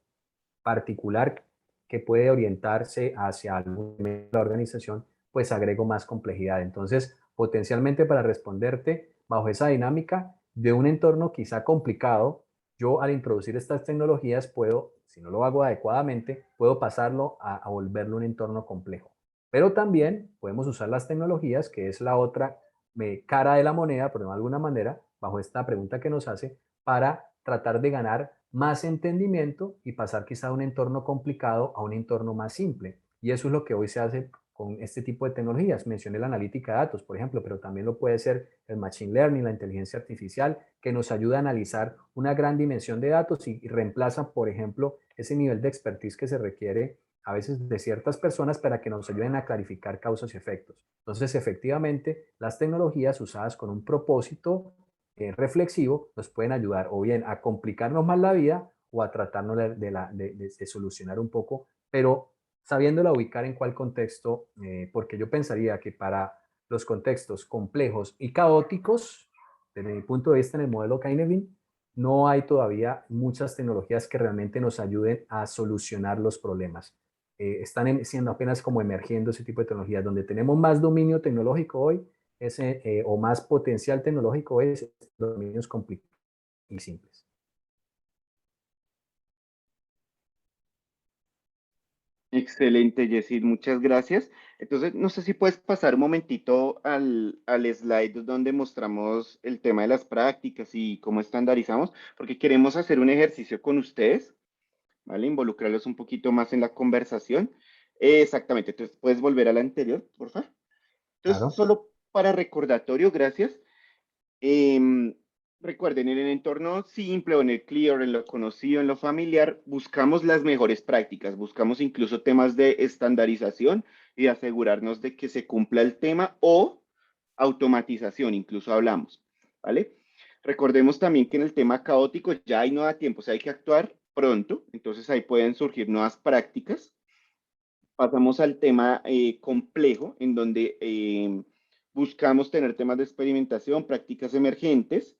particular, que puede orientarse hacia algún elemento de la organización, pues agrego más complejidad. Entonces, potencialmente para responderte bajo esa dinámica de un entorno quizá complicado, yo al introducir estas tecnologías puedo, si no lo hago adecuadamente, puedo pasarlo a volverlo un entorno complejo. Pero también podemos usar las tecnologías, que es la otra cara de la moneda, por de alguna manera, bajo esta pregunta que nos hace, para tratar de ganar más entendimiento y pasar quizá de un entorno complicado a un entorno más simple. Y eso es lo que hoy se hace con este tipo de tecnologías. Mencioné la analítica de datos, por ejemplo, pero también lo puede ser el machine learning, la inteligencia artificial, que nos ayuda a analizar una gran dimensión de datos y reemplaza, por ejemplo, ese nivel de expertise que se requiere a veces de ciertas personas para que nos ayuden a clarificar causas y efectos. Entonces, efectivamente, las tecnologías usadas con un propósito reflexivo nos pueden ayudar o bien a complicarnos más la vida o a tratarnos de solucionar un poco, pero sabiéndola ubicar en cuál contexto, porque yo pensaría que para los contextos complejos y caóticos, desde mi punto de vista en el modelo Cynefin, no hay todavía muchas tecnologías que realmente nos ayuden a solucionar los problemas. Están siendo apenas como emergiendo ese tipo de tecnologías. Donde tenemos más dominio tecnológico hoy o más potencial tecnológico es dominios complicados y simples. Excelente, Yesid, muchas gracias. Entonces, no sé si puedes pasar un momentito al slide donde mostramos el tema de las prácticas y cómo estandarizamos, porque queremos hacer un ejercicio con ustedes, ¿vale? Involucrarlos un poquito más en la conversación. Exactamente, entonces puedes volver a la anterior, por favor. Entonces, Claro. solo para recordatorio, gracias. Em, Recuerden, en el entorno simple o en el clear, en lo conocido, en lo familiar, buscamos las mejores prácticas, buscamos incluso temas de estandarización y asegurarnos de que se cumpla el tema o automatización, incluso hablamos, ¿vale? Recordemos también que en el tema caótico ya hay no da tiempo, o sea, hay que actuar pronto, entonces ahí pueden surgir nuevas prácticas. Pasamos al tema complejo, en donde buscamos tener temas de experimentación, prácticas emergentes,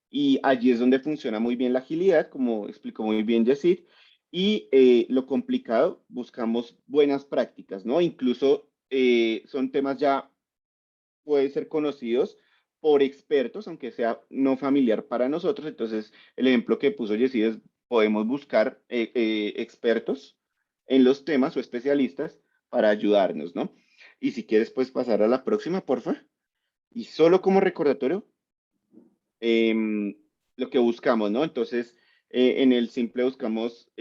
y allí es donde funciona muy bien la agilidad, como explicó muy bien Yesid, y lo complicado, buscamos buenas prácticas, ¿no? Incluso son temas ya, pueden ser conocidos por expertos, aunque sea no familiar para nosotros, entonces el ejemplo que puso Yesid es, podemos buscar expertos en los temas o especialistas para ayudarnos, ¿no? Y si quieres, pues pasar a la próxima, porfa. Y solo como recordatorio, eh, lo que buscamos, ¿no? Entonces, en el simple buscamos,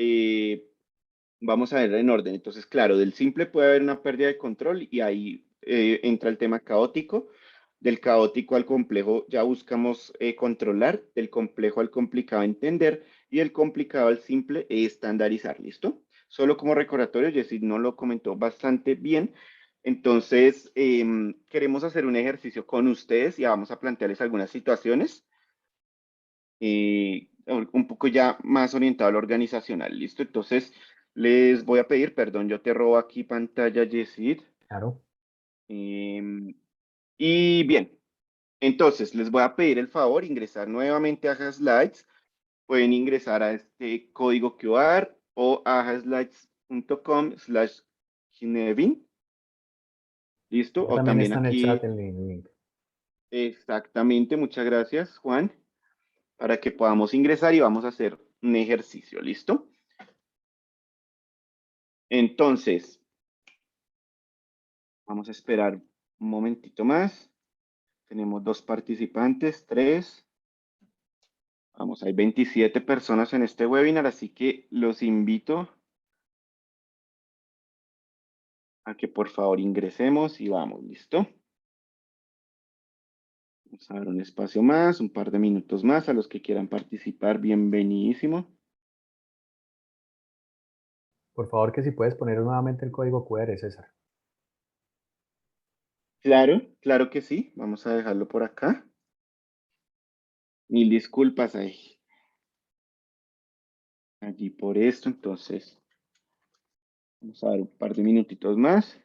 vamos a ver en orden. Entonces, claro, del simple puede haber una pérdida de control y ahí entra el tema caótico. Del caótico al complejo ya buscamos controlar, del complejo al complicado entender y del complicado al simple estandarizar, ¿listo? Solo como recordatorio, Jessy no lo comentó bastante bien. Entonces, queremos hacer un ejercicio con ustedes y vamos a plantearles algunas situaciones un poco ya más orientado a lo organizacional, ¿listo? Entonces, les voy a pedir, perdón, yo te robo aquí pantalla, Yesid. Claro. Y bien, entonces les voy a pedir el favor, ingresar nuevamente a Haslides. Pueden ingresar a este código QR o a haslides.com/Ginevin, ¿listo? Ya O también también está en el chat aquí, el link. exactamente, muchas gracias, Juan, para que podamos ingresar y vamos a hacer un ejercicio, ¿listo? Entonces, vamos a esperar un momentito más. Tenemos dos participantes, tres. Vamos, hay 27 personas en este webinar, así que los invito a que por favor ingresemos y vamos, ¿listo? Vamos a dar un espacio más, un par de minutos más a los que quieran participar, bienvenidísimo. Por favor, que si puedes poner nuevamente el código QR, César. Claro, claro que sí, vamos a dejarlo por acá. Mil disculpas ahí, allí por esto, entonces vamos a dar un par de minutitos más.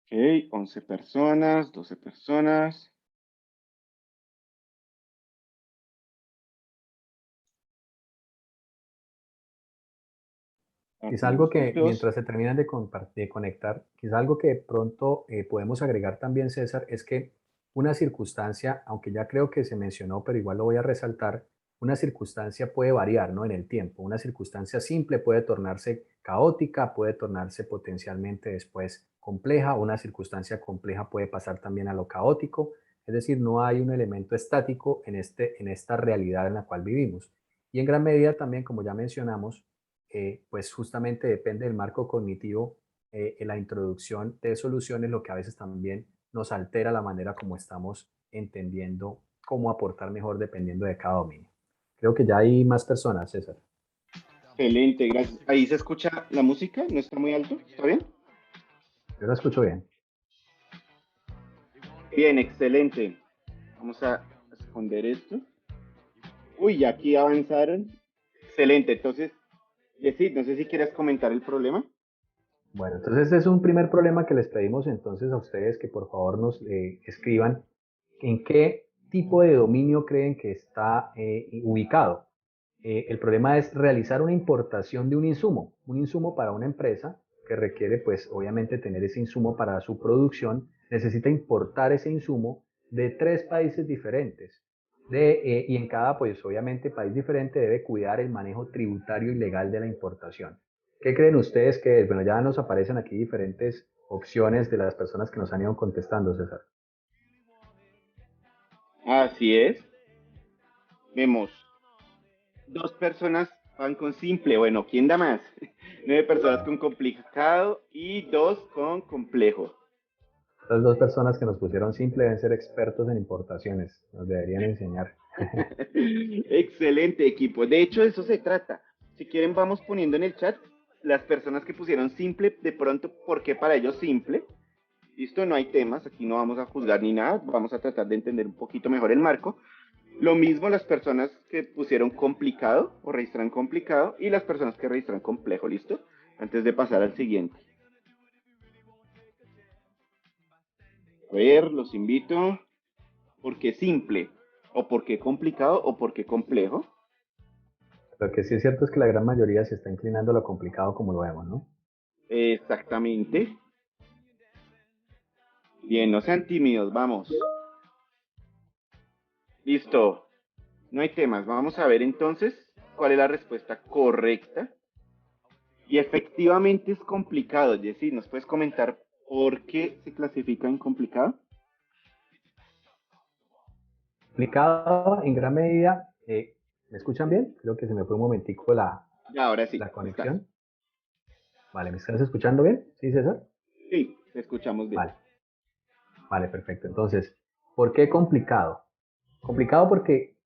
Ok, 11 personas, 12 personas. Quizá algo Partimos que juntos. mientras se terminan de conectar, quizá algo que pronto podemos agregar también, César, es que una circunstancia, aunque ya creo que se mencionó, pero igual lo voy a resaltar, una circunstancia puede variar, ¿no? En el tiempo. Una circunstancia simple puede tornarse caótica, puede tornarse potencialmente después compleja, una circunstancia compleja puede pasar también a lo caótico. Es decir, no hay un elemento estático en esta realidad en la cual vivimos. Y en gran medida también, como ya mencionamos, pues justamente depende del marco cognitivo en la introducción de soluciones, lo que a veces también nos altera la manera como estamos entendiendo cómo aportar mejor dependiendo de cada dominio. Creo que ya hay más personas, César. Excelente, gracias. Ahí se escucha la música, no está muy alto, ¿está bien? Yo la escucho bien. Bien, excelente. Vamos a esconder esto. Uy, aquí avanzaron. Excelente, entonces, Yesid, no sé si quieres comentar el problema. Bueno, entonces este es un primer problema que les pedimos entonces a ustedes que por favor nos escriban en qué tipo de dominio creen que está ubicado. El problema es realizar una importación de un insumo para una empresa que requiere pues obviamente tener ese insumo para su producción, necesita importar ese insumo de 3 países diferentes. Y en cada pues obviamente país diferente debe cuidar el manejo tributario y legal de la importación. ¿Qué creen ustedes que es? Bueno, ya nos aparecen aquí diferentes opciones de las personas que nos han ido contestando, César. Así es. Vemos 2 personas van con simple. Bueno, ¿quién da más? 9 personas con complicado y 2 con complejo. Las 2 personas que nos pusieron simple deben ser expertos en importaciones, nos deberían enseñar. Excelente equipo. De hecho, de eso se trata. Si quieren, vamos poniendo en el chat las personas que pusieron simple, de pronto, ¿por qué para ellos simple? Listo, no hay temas, aquí no vamos a juzgar ni nada, vamos a tratar de entender un poquito mejor el marco. Lo mismo las personas que pusieron complicado o registran complicado y las personas que registran complejo, ¿listo? Antes de pasar al siguiente. A ver, los invito. ¿Por qué simple? ¿O por qué complicado? ¿O por qué complejo? Lo que sí es cierto es que la gran mayoría se está inclinando a lo complicado como lo vemos, ¿no? Exactamente. Bien, no sean tímidos, vamos. Listo. No hay temas. Vamos a ver entonces cuál es la respuesta correcta. Y efectivamente es complicado, Jessy. ¿Nos puedes comentar por qué se clasifica en complicado? Complicado en gran medida, ¿me escuchan bien? Creo que se me fue un momentico Ya, ahora sí, la estás. conexión. Vale, ¿me estás escuchando bien? ¿Sí, César? Sí, te escuchamos bien. Vale, vale, perfecto. Entonces, ¿por qué complicado? Complicado porque,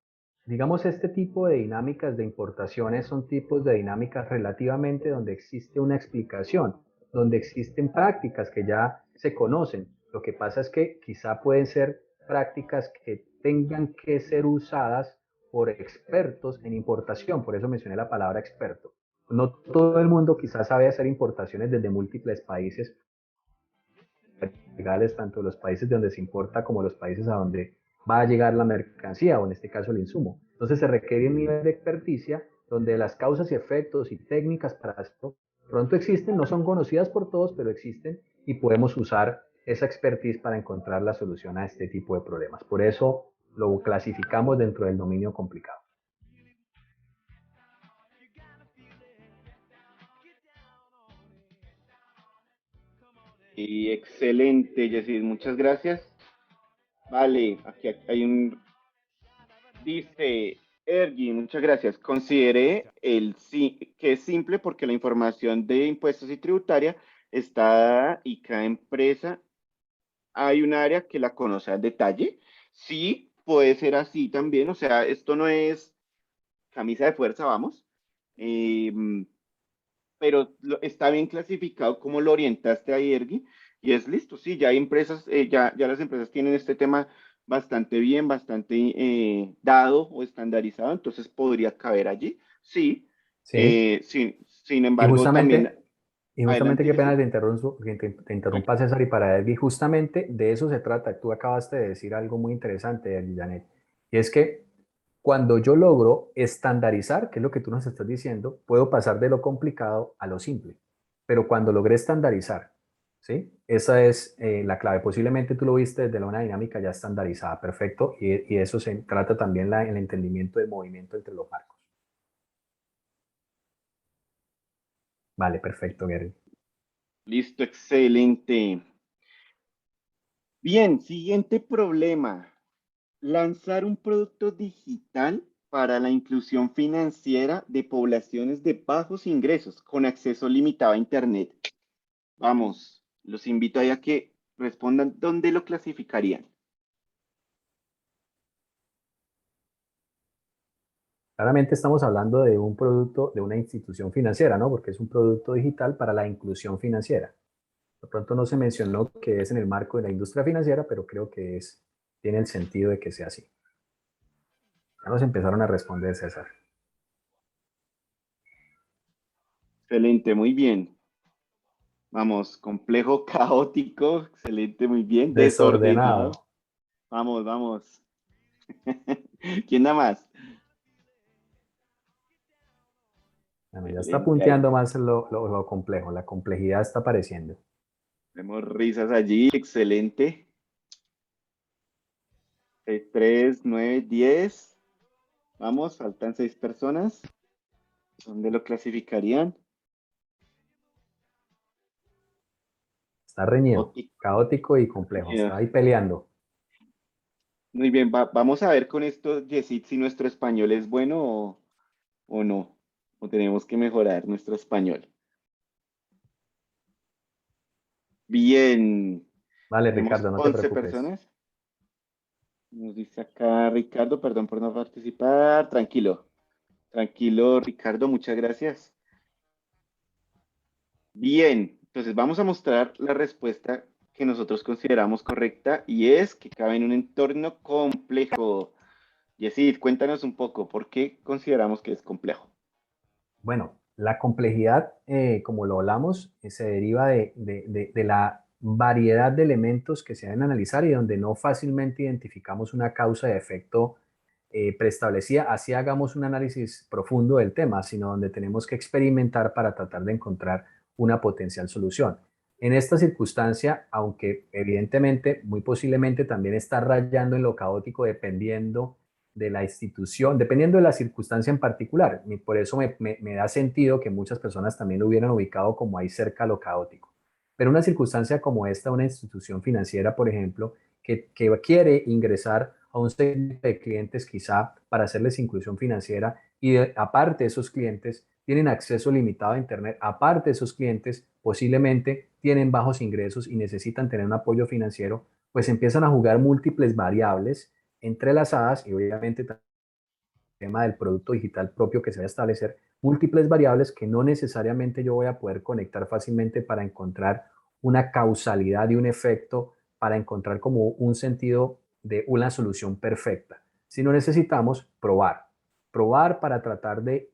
digamos, este tipo de dinámicas de importaciones son tipos de dinámicas relativamente donde existe una explicación, donde existen prácticas que ya se conocen. Lo que pasa es que quizá pueden ser prácticas que tengan que ser usadas por expertos en importación, por eso mencioné la palabra experto. No todo el mundo quizás sabe hacer importaciones desde múltiples países legales, tanto de los países de donde se importa como los países a donde va a llegar la mercancía o en este caso el insumo. Entonces se requiere un nivel de experticia donde las causas y efectos y técnicas para esto pronto existen, no son conocidas por todos, pero existen y podemos usar esa expertise para encontrar la solución a este tipo de problemas. Por eso lo clasificamos dentro del dominio complicado. Y excelente, Jessy. Muchas gracias. Vale, aquí hay un. Dice Ergi, muchas gracias. Consideré que es simple porque la información de impuestos y tributaria está dada y cada empresa hay un área que la conoce al detalle. Sí, puede ser así también. O sea, esto no es camisa de fuerza, vamos. Eh, pero está bien clasificado como lo orientaste a Ergi y es listo. Sí, ya hay empresas, ya las empresas tienen este tema bastante bien, bastante dado o estandarizado, entonces podría caber allí. Sí, Sí, sin y embargo, también, justamente Y justamente adelante, qué pena Jessy. te interrumpa, César, y para Edgy, justamente de eso se trata. Tú acabaste de decir algo muy interesante, Edgy, Janet, y es que cuando yo logro estandarizar, que es lo que tú nos estás diciendo, puedo pasar de lo complicado a lo simple. Pero cuando logré estandarizar, ¿sí? Esa es la clave. Posiblemente tú lo viste desde una dinámica ya estandarizada, perfecto, y de eso se trata también el entendimiento del movimiento entre los marcos. Vale, perfecto, Gary. Listo, excelente. Bien, siguiente problema. Lanzar un producto digital para la inclusión financiera de poblaciones de bajos ingresos con acceso limitado a Internet. Vamos, los invito a que respondan dónde lo clasificarían. Claramente estamos hablando de un producto de una institución financiera, ¿no? Porque es un producto digital para la inclusión financiera. De pronto no se mencionó que es en el marco de la industria financiera, pero creo que tiene el sentido de que sea así. Ya nos empezaron a responder, César. Excelente, muy bien. Vamos, complejo, caótico, excelente, muy bien. Desordenado. Desordenado. Vamos, vamos. ¿Quién da más? Bueno, ya está Excelente, ahí punteando más lo complejo, la complejidad está apareciendo. tenemos risas allí, excelente. 6, 3, 9, 10. Vamos, faltan 6 personas. ¿Dónde lo clasificarían? Está reñido, Caótico. caótico y complejo, está ahí peleando. Muy bien, vamos a ver con esto, Yesid, si nuestro español es bueno o no. O tenemos que mejorar nuestro español. Bien, Vale, tenemos Ricardo, no te 11 preocupes. personas. Nos dice acá Ricardo, perdón por no participar. Tranquilo, tranquilo, Ricardo, muchas gracias. Bien, entonces vamos a mostrar la respuesta que nosotros consideramos correcta y es que cabe en un entorno complejo. Yesid, cuéntanos un poco, ¿por qué consideramos que es complejo? Bueno, la complejidad, como lo hablamos, se deriva de la variedad de elementos que se deben analizar y donde no fácilmente identificamos una causa de efecto preestablecida, así hagamos un análisis profundo del tema, sino donde tenemos que experimentar para tratar de encontrar una potencial solución. En esta circunstancia, aunque evidentemente, muy posiblemente también está rayando en lo caótico dependiendo de la institución, dependiendo de la circunstancia en particular. Por eso me da sentido que muchas personas también lo hubieran ubicado como ahí cerca a lo caótico. Pero una circunstancia como esta, una institución financiera, por ejemplo, que quiere ingresar a un segmento de clientes quizá para hacerles inclusión financiera y aparte esos clientes tienen acceso limitado a Internet, aparte esos clientes posiblemente tienen bajos ingresos y necesitan tener un apoyo financiero, pues empiezan a jugar múltiples variables entrelazadas y obviamente el tema del producto digital propio que se va a establecer, múltiples variables que no necesariamente yo voy a poder conectar fácilmente para encontrar una causalidad y un efecto, para encontrar como un sentido de una solución perfecta, sino necesitamos probar para tratar de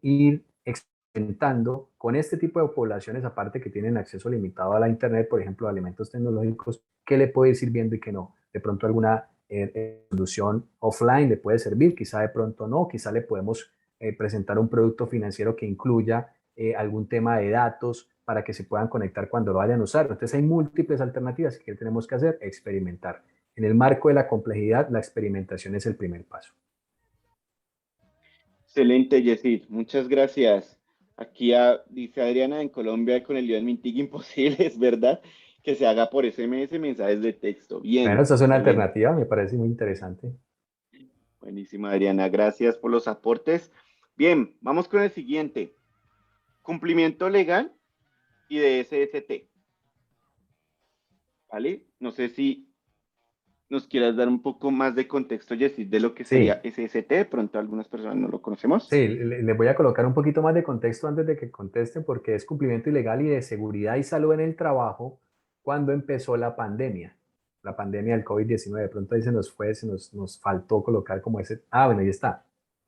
ir experimentando con este tipo de poblaciones, aparte que tienen acceso limitado a la Internet, por ejemplo, a elementos tecnológicos, qué le puede ir sirviendo y qué no. De pronto alguna solución offline le puede servir, quizá de pronto no, quizá le podemos presentar un producto financiero que incluya algún tema de datos para que se puedan conectar cuando lo vayan a usar. Entonces hay múltiples alternativas que tenemos que hacer, experimentar. En el marco de la complejidad, la experimentación es el primer paso. Excelente, Yesid, muchas gracias. Aquí dice Adriana, en Colombia con el lío del Mintig imposible, es verdad, que se haga por SMS, mensajes de texto. Bueno, Bien, esa es una excelente. alternativa, me parece muy interesante. Buenísima, Adriana, gracias por los aportes. Bien, vamos con el siguiente. Cumplimiento legal y de SST. ¿Vale? No sé si nos quieras dar un poco más de contexto, Yesid, de lo que sería Sí, SST. De pronto algunas personas no lo conocemos. sí, les voy a colocar un poquito más de contexto antes de que contesten porque es cumplimiento ilegal y de seguridad y salud en el trabajo cuando empezó la pandemia del COVID-19. De pronto ahí se nos fue, nos faltó colocar como ese. Ah, bueno, ahí está.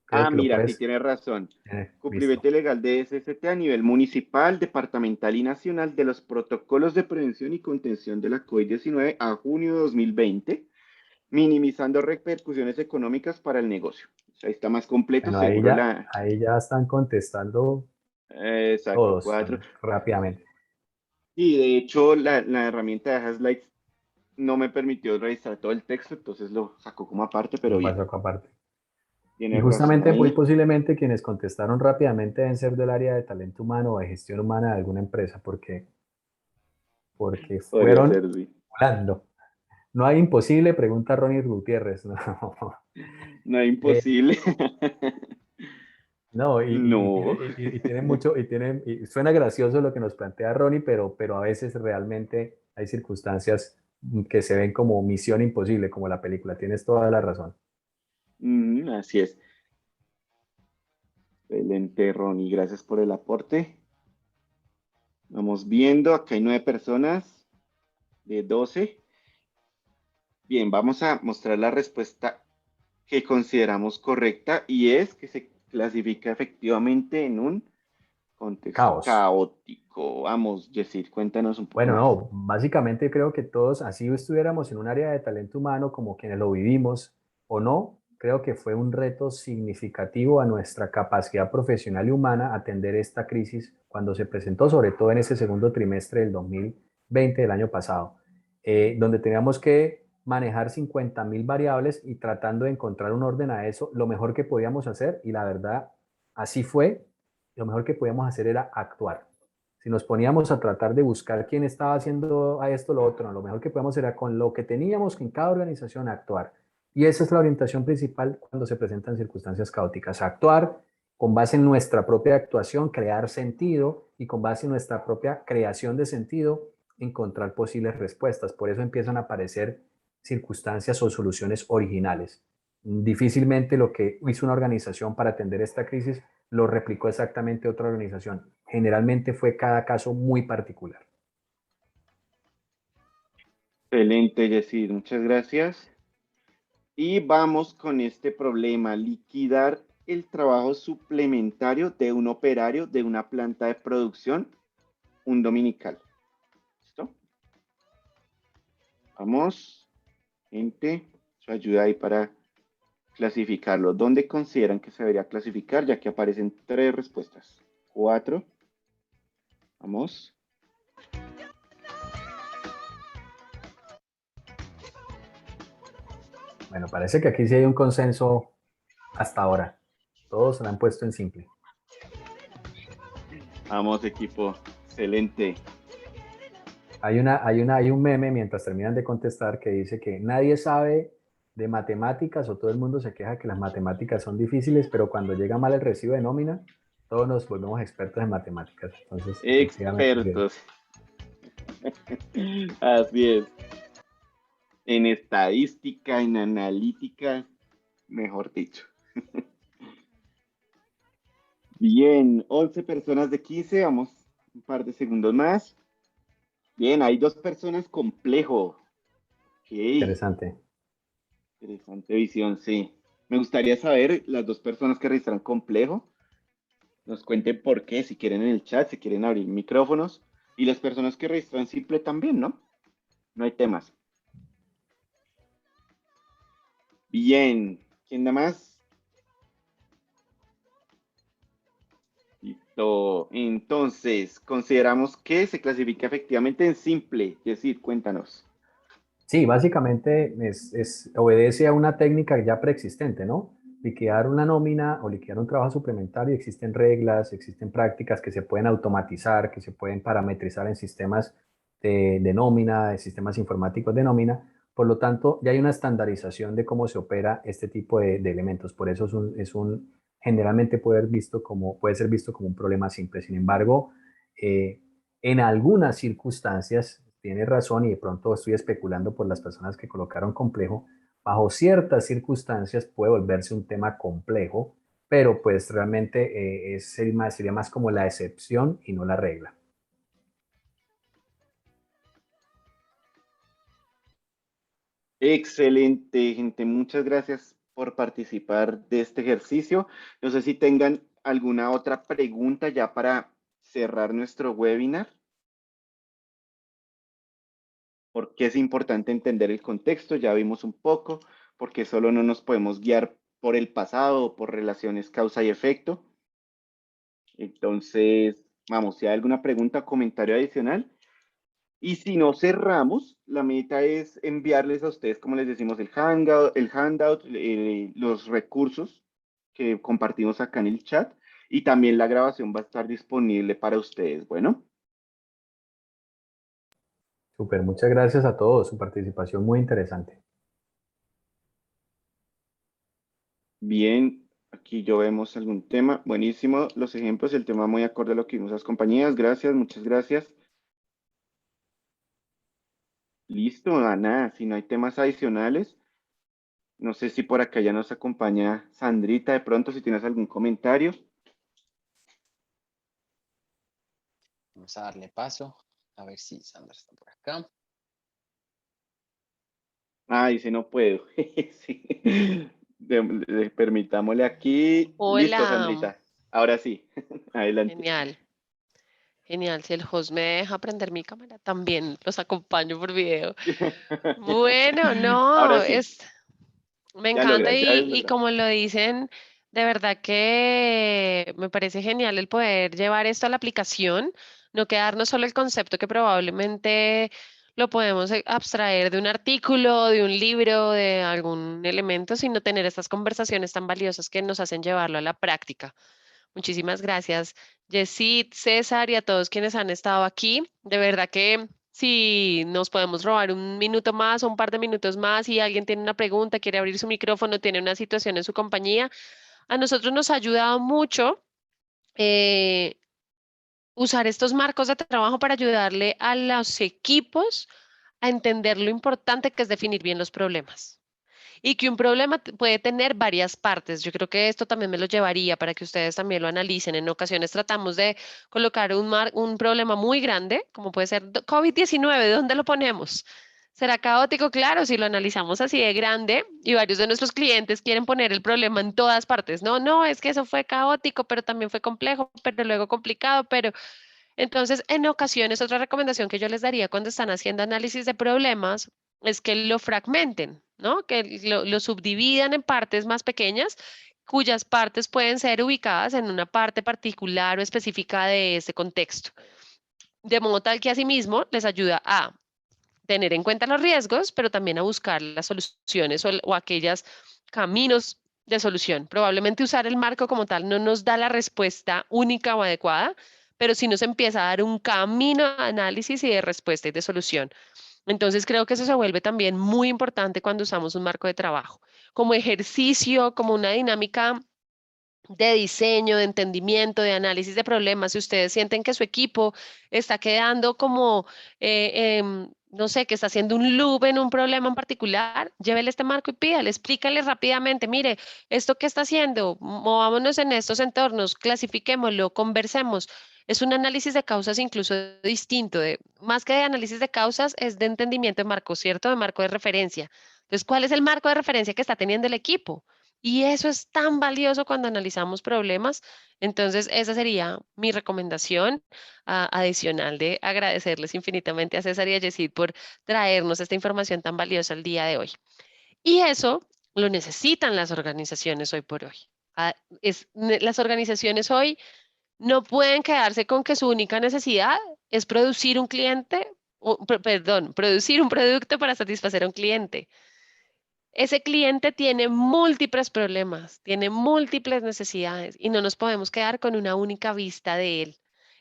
Creo Ah, que lo mira, sí puedes. tienes razón. Listo. Cumplimiento legal de SST a nivel municipal, departamental y nacional de los protocolos de prevención y contención de la COVID-19 a junio de 2020, minimizando repercusiones económicas para el negocio. O sea, ahí está más completo, Bueno, seguro la... ahí ya están contestando exacto, todos 4. rápidamente. Y de hecho, la herramienta de Haslight no me permitió registrar todo el texto, entonces lo sacó como aparte, pero Lo bien, paso acá aparte. Y tienes razón justamente muy ahí. posiblemente quienes contestaron rápidamente deben ser del área de talento humano o de gestión humana de alguna empresa, porque Podría fueron ser, sí. volando. No hay imposible, pregunta Ronnie Gutiérrez. No, No es Eh, imposible. no No. y tiene mucho, y suena gracioso lo que nos plantea Ronnie, pero a veces realmente hay circunstancias que se ven como misión imposible, como la película. Tienes toda la razón. Así es. Excelente, Ronnie. Gracias por el aporte. Vamos viendo, acá hay 9 personas de 12. Bien, vamos a mostrar la respuesta que consideramos correcta y es que se clasifica efectivamente en un contexto Caos. caótico. Vamos, Yesir, cuéntanos un poco Bueno, más. no, básicamente creo que todos, así estuviéramos en un área de talento humano como quienes lo vivimos o no, creo que fue un reto significativo a nuestra capacidad profesional y humana atender esta crisis cuando se presentó, sobre todo en ese segundo trimestre del 2020 del año pasado, donde teníamos que manejar 50.000 variables y tratando de encontrar un orden a eso, lo mejor que podíamos hacer, y la verdad, así fue, lo mejor que podíamos hacer era actuar. Si nos poníamos a tratar de buscar quién estaba haciendo a esto, lo otro, no, lo mejor que podíamos era con lo que teníamos en cada organización actuar. Y esa es la orientación principal cuando se presentan circunstancias caóticas, actuar con base en nuestra propia actuación, crear sentido y con base en nuestra propia creación de sentido, encontrar posibles respuestas. Por eso empiezan a aparecer circunstancias o soluciones originales. Difícilmente lo que hizo una organización para atender esta crisis lo replicó exactamente otra organización. Generalmente fue cada caso muy particular. Excelente, Yesir, muchas gracias. Y vamos con este problema, liquidar el trabajo suplementario de un operario de una planta de producción, un dominical. ¿Listo? Vamos, gente, su ayuda ahí para clasificarlo. ¿Dónde consideran que se debería clasificar? Ya que aparecen 3 respuestas. 4. Vamos. Bueno, parece que aquí sí hay un consenso hasta ahora. Todos se lo han puesto en simple. Vamos, equipo. Excelente. Hay un meme mientras terminan de contestar que dice que nadie sabe de matemáticas o todo el mundo se queja que las matemáticas son difíciles, pero cuando llega mal el recibo de nómina, todos nos volvemos expertos en matemáticas. Entonces, efectivamente, sí. Expertos. Así es. En estadística, en analítica, mejor dicho. Bien, 11 personas de 15, vamos un par de segundos más. Bien, hay 2 personas complejo. Ok, Interesante. interesante visión, sí. Me gustaría saber las 2 personas que registran complejo. Nos cuenten por qué, si quieren en el chat, si quieren abrir micrófonos. Y las personas que registran simple también, ¿no? No hay temas. Bien, ¿quién da más? Listo. Entonces, consideramos que se clasifica efectivamente en simple. Es decir, cuéntanos. Sí, básicamente obedece a una técnica ya preexistente, ¿no? Liquidar una nómina o liquidar un trabajo suplementario, existen reglas, existen prácticas que se pueden automatizar, que se pueden parametrizar en sistemas de nómina, de sistemas informáticos de nómina. Por lo tanto, ya hay una estandarización de cómo se opera este tipo de elementos. Por eso generalmente puede ser visto como un problema simple. Sin embargo, en algunas circunstancias, tiene razón y de pronto estoy especulando por las personas que colocaron complejo, bajo ciertas circunstancias puede volverse un tema complejo, pero pues realmente sería más como la excepción y no la regla. Excelente, gente. Muchas gracias por participar de este ejercicio. No sé si tengan alguna otra pregunta ya para cerrar nuestro webinar. Porque es importante entender el contexto, ya vimos un poco, porque solo no nos podemos guiar por el pasado o por relaciones causa y efecto. Entonces, vamos, si hay alguna pregunta o comentario adicional. Y si no cerramos, la meta es enviarles a ustedes, como les decimos, el handout, los recursos que compartimos acá en el chat y también la grabación va a estar disponible para ustedes. Bueno, Súper, muchas gracias a todos, su participación muy interesante. bien, aquí yo vemos algún tema. Buenísimo, los ejemplos, el tema muy acorde a lo que vimos las compañías. Gracias, muchas gracias. Listo, Ana, si no hay temas adicionales, no sé si por acá ya nos acompaña Sandrita, de pronto si tienes algún comentario. Vamos a darle paso. A ver si Sandra está por acá. Ah, dice no puedo. Sí. Permitámosle aquí. Listo, Hola, Sandrita. Ahora sí. Adelante. genial, genial. Si el host me deja prender mi cámara, también los acompaño por video. Bueno, Ahora no, sí. me Ya encanta logras, ya y, es y lograr. como lo dicen, de verdad que me parece genial el poder llevar esto a la aplicación, no quedarnos solo el concepto que probablemente lo podemos abstraer de un artículo, de un libro, de algún elemento, sino tener estas conversaciones tan valiosas que nos hacen llevarlo a la práctica. Muchísimas gracias, Yesid, César y a todos quienes han estado aquí. De verdad que si nos podemos robar un minuto más o un par de minutos más y alguien tiene una pregunta, quiere abrir su micrófono, tiene una situación en su compañía, a nosotros nos ha ayudado mucho eh, usar estos marcos de trabajo para ayudarle a los equipos a entender lo importante que es definir bien los problemas y que un problema puede tener varias partes. Yo creo que esto también me lo llevaría para que ustedes también lo analicen. En ocasiones tratamos de colocar un problema muy grande, como puede ser COVID-19, ¿dónde lo ponemos? ¿Será caótico? Claro, si lo analizamos así de grande y varios de nuestros clientes quieren poner el problema en todas partes. No, no, es que eso fue caótico, pero también fue complejo, pero luego complicado, pero entonces, en ocasiones, otra recomendación que yo les daría cuando están haciendo análisis de problemas es que lo fragmenten, ¿no? Que lo subdividan en partes más pequeñas, cuyas partes pueden ser ubicadas en una parte particular o específica de ese contexto. De modo tal que asimismo les ayuda a tener en cuenta los riesgos, pero también a buscar las soluciones o aquellos caminos de solución. Probablemente usar el marco como tal no nos da la respuesta única o adecuada, pero sí nos empieza a dar un camino de análisis y de respuesta y de solución. Entonces creo que eso se vuelve también muy importante cuando usamos un marco de trabajo, como ejercicio, como una dinámica de diseño, de entendimiento, de análisis de problemas. Si ustedes sienten que su equipo está quedando como, no sé, que está haciendo un loop en un problema en particular, llévele este marco y pídale, explícale rápidamente, mire, esto que está haciendo, movámonos en estos entornos, clasifiquémoslo, conversemos. Es un análisis de causas incluso distinto, más que de análisis de causas, es de entendimiento de marco, ¿cierto? De marco de referencia. Entonces, ¿cuál es el marco de referencia que está teniendo el equipo? Y eso es tan valioso cuando analizamos problemas. Entonces, esa sería mi recomendación adicional de agradecerles infinitamente a César y a Yesid por traernos esta información tan valiosa el día de hoy. Y eso lo necesitan las organizaciones hoy por hoy. Las organizaciones hoy no pueden quedarse con que su única necesidad es producir un cliente, perdón, producir un producto para satisfacer a un cliente. Ese cliente tiene múltiples problemas, tiene múltiples necesidades y no nos podemos quedar con una única vista de él.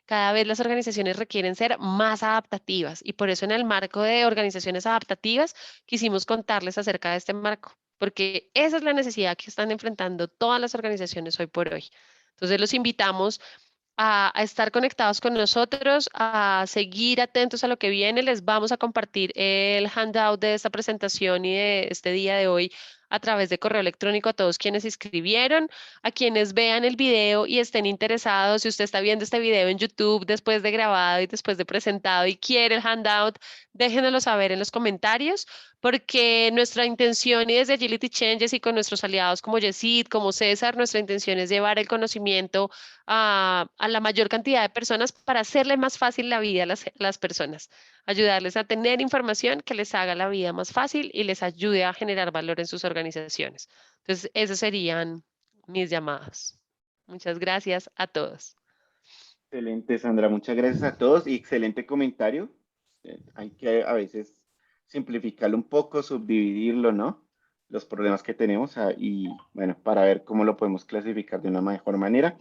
Cada vez las organizaciones requieren ser más adaptativas y por eso en el marco de organizaciones adaptativas quisimos contarles acerca de este marco, porque esa es la necesidad que están enfrentando todas las organizaciones hoy por hoy. Entonces los invitamos a estar conectados con nosotros, a seguir atentos a lo que viene. Les vamos a compartir el handout de esta presentación y de este día de hoy a través de correo electrónico a todos quienes se inscribieron, a quienes vean el video y estén interesados. Si usted está viendo este video en YouTube después de grabado y después de presentado y quiere el handout, déjenoslo saber en los comentarios, porque nuestra intención y desde Agility Changes y con nuestros aliados como Yesid, como César, nuestra intención es llevar el conocimiento a la mayor cantidad de personas para hacerle más fácil la vida a las personas, ayudarles a tener información que les haga la vida más fácil y les ayude a generar valor en sus organizaciones. Entonces, esos serían mis llamados. Muchas gracias a todos. Excelente, Sandra. Muchas gracias a todos y excelente comentario. Hay que a veces simplificarlo un poco, subdividirlo, ¿no? Los problemas que tenemos y bueno, para ver cómo lo podemos clasificar de una mejor manera.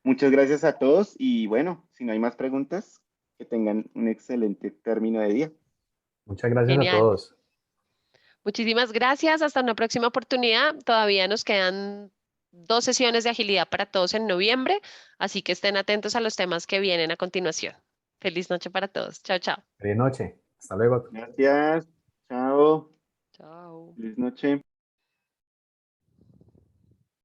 Muchas gracias a todos y bueno, si no hay más preguntas, que tengan un excelente término de día. Muchas gracias a Genial. todos. Muchísimas gracias. Hasta una próxima oportunidad. Todavía nos quedan 2 sesiones de agilidad para todos en noviembre, así que estén atentos a los temas que vienen a continuación. Feliz noche para todos. Chao, chao. Feliz noche. Hasta luego. Gracias. Chao. Chao. Feliz noche.